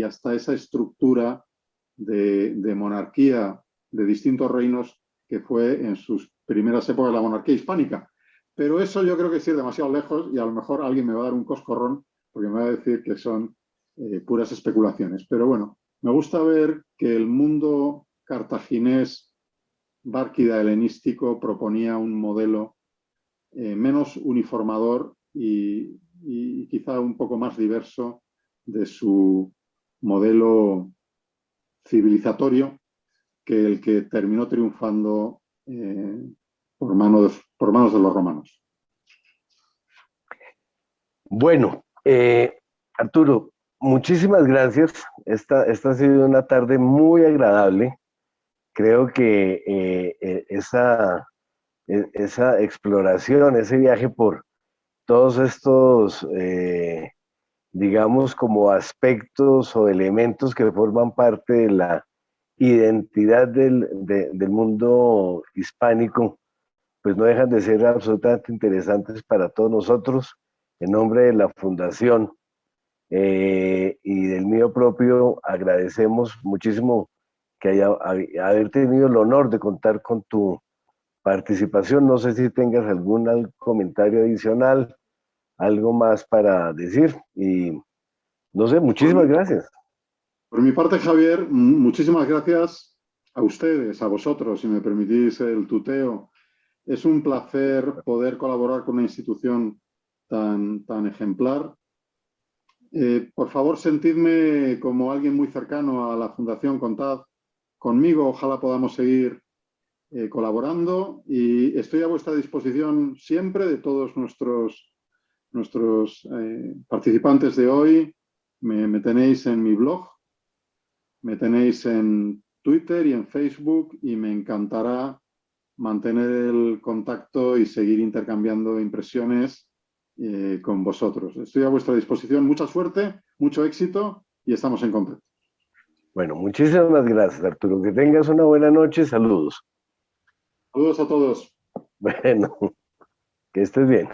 Speaker 2: hasta esa estructura de monarquía de distintos reinos que fue en sus primeras épocas la monarquía hispánica. Pero eso yo creo que es ir demasiado lejos y a lo mejor alguien me va a dar un coscorrón porque me va a decir que son puras especulaciones. Pero bueno, me gusta ver que el mundo cartaginés bárquida helenístico proponía un modelo menos uniformador y quizá un poco más diverso de su modelo civilizatorio que el que terminó triunfando por manos de los romanos.
Speaker 1: Bueno, Arturo, muchísimas gracias. Esta ha sido una tarde muy agradable. Creo que esa exploración, ese viaje por todos estos, digamos, como aspectos o elementos que forman parte de la identidad del mundo hispánico, pues no dejan de ser absolutamente interesantes para todos nosotros. En nombre de la Fundación y del mío propio, agradecemos muchísimo que haber tenido el honor de contar con tu participación. No sé si tengas algún comentario adicional, algo más para decir. Y no sé, muchísimas gracias.
Speaker 2: Por mi parte, Javier, muchísimas gracias a ustedes, a vosotros, si me permitís el tuteo. Es un placer poder colaborar con una institución tan ejemplar. Por favor, sentidme como alguien muy cercano a la Fundación, contad conmigo, ojalá podamos seguir colaborando y estoy a vuestra disposición siempre de todos nuestros participantes de hoy. Me tenéis en mi blog, me tenéis en Twitter y en Facebook y me encantará mantener el contacto y seguir intercambiando impresiones con vosotros. Estoy a vuestra disposición. Mucha suerte, mucho éxito y estamos en contacto.
Speaker 1: Bueno, muchísimas gracias, Arturo. Que tengas una buena noche. Saludos.
Speaker 2: Saludos a todos.
Speaker 1: Bueno, que estés bien.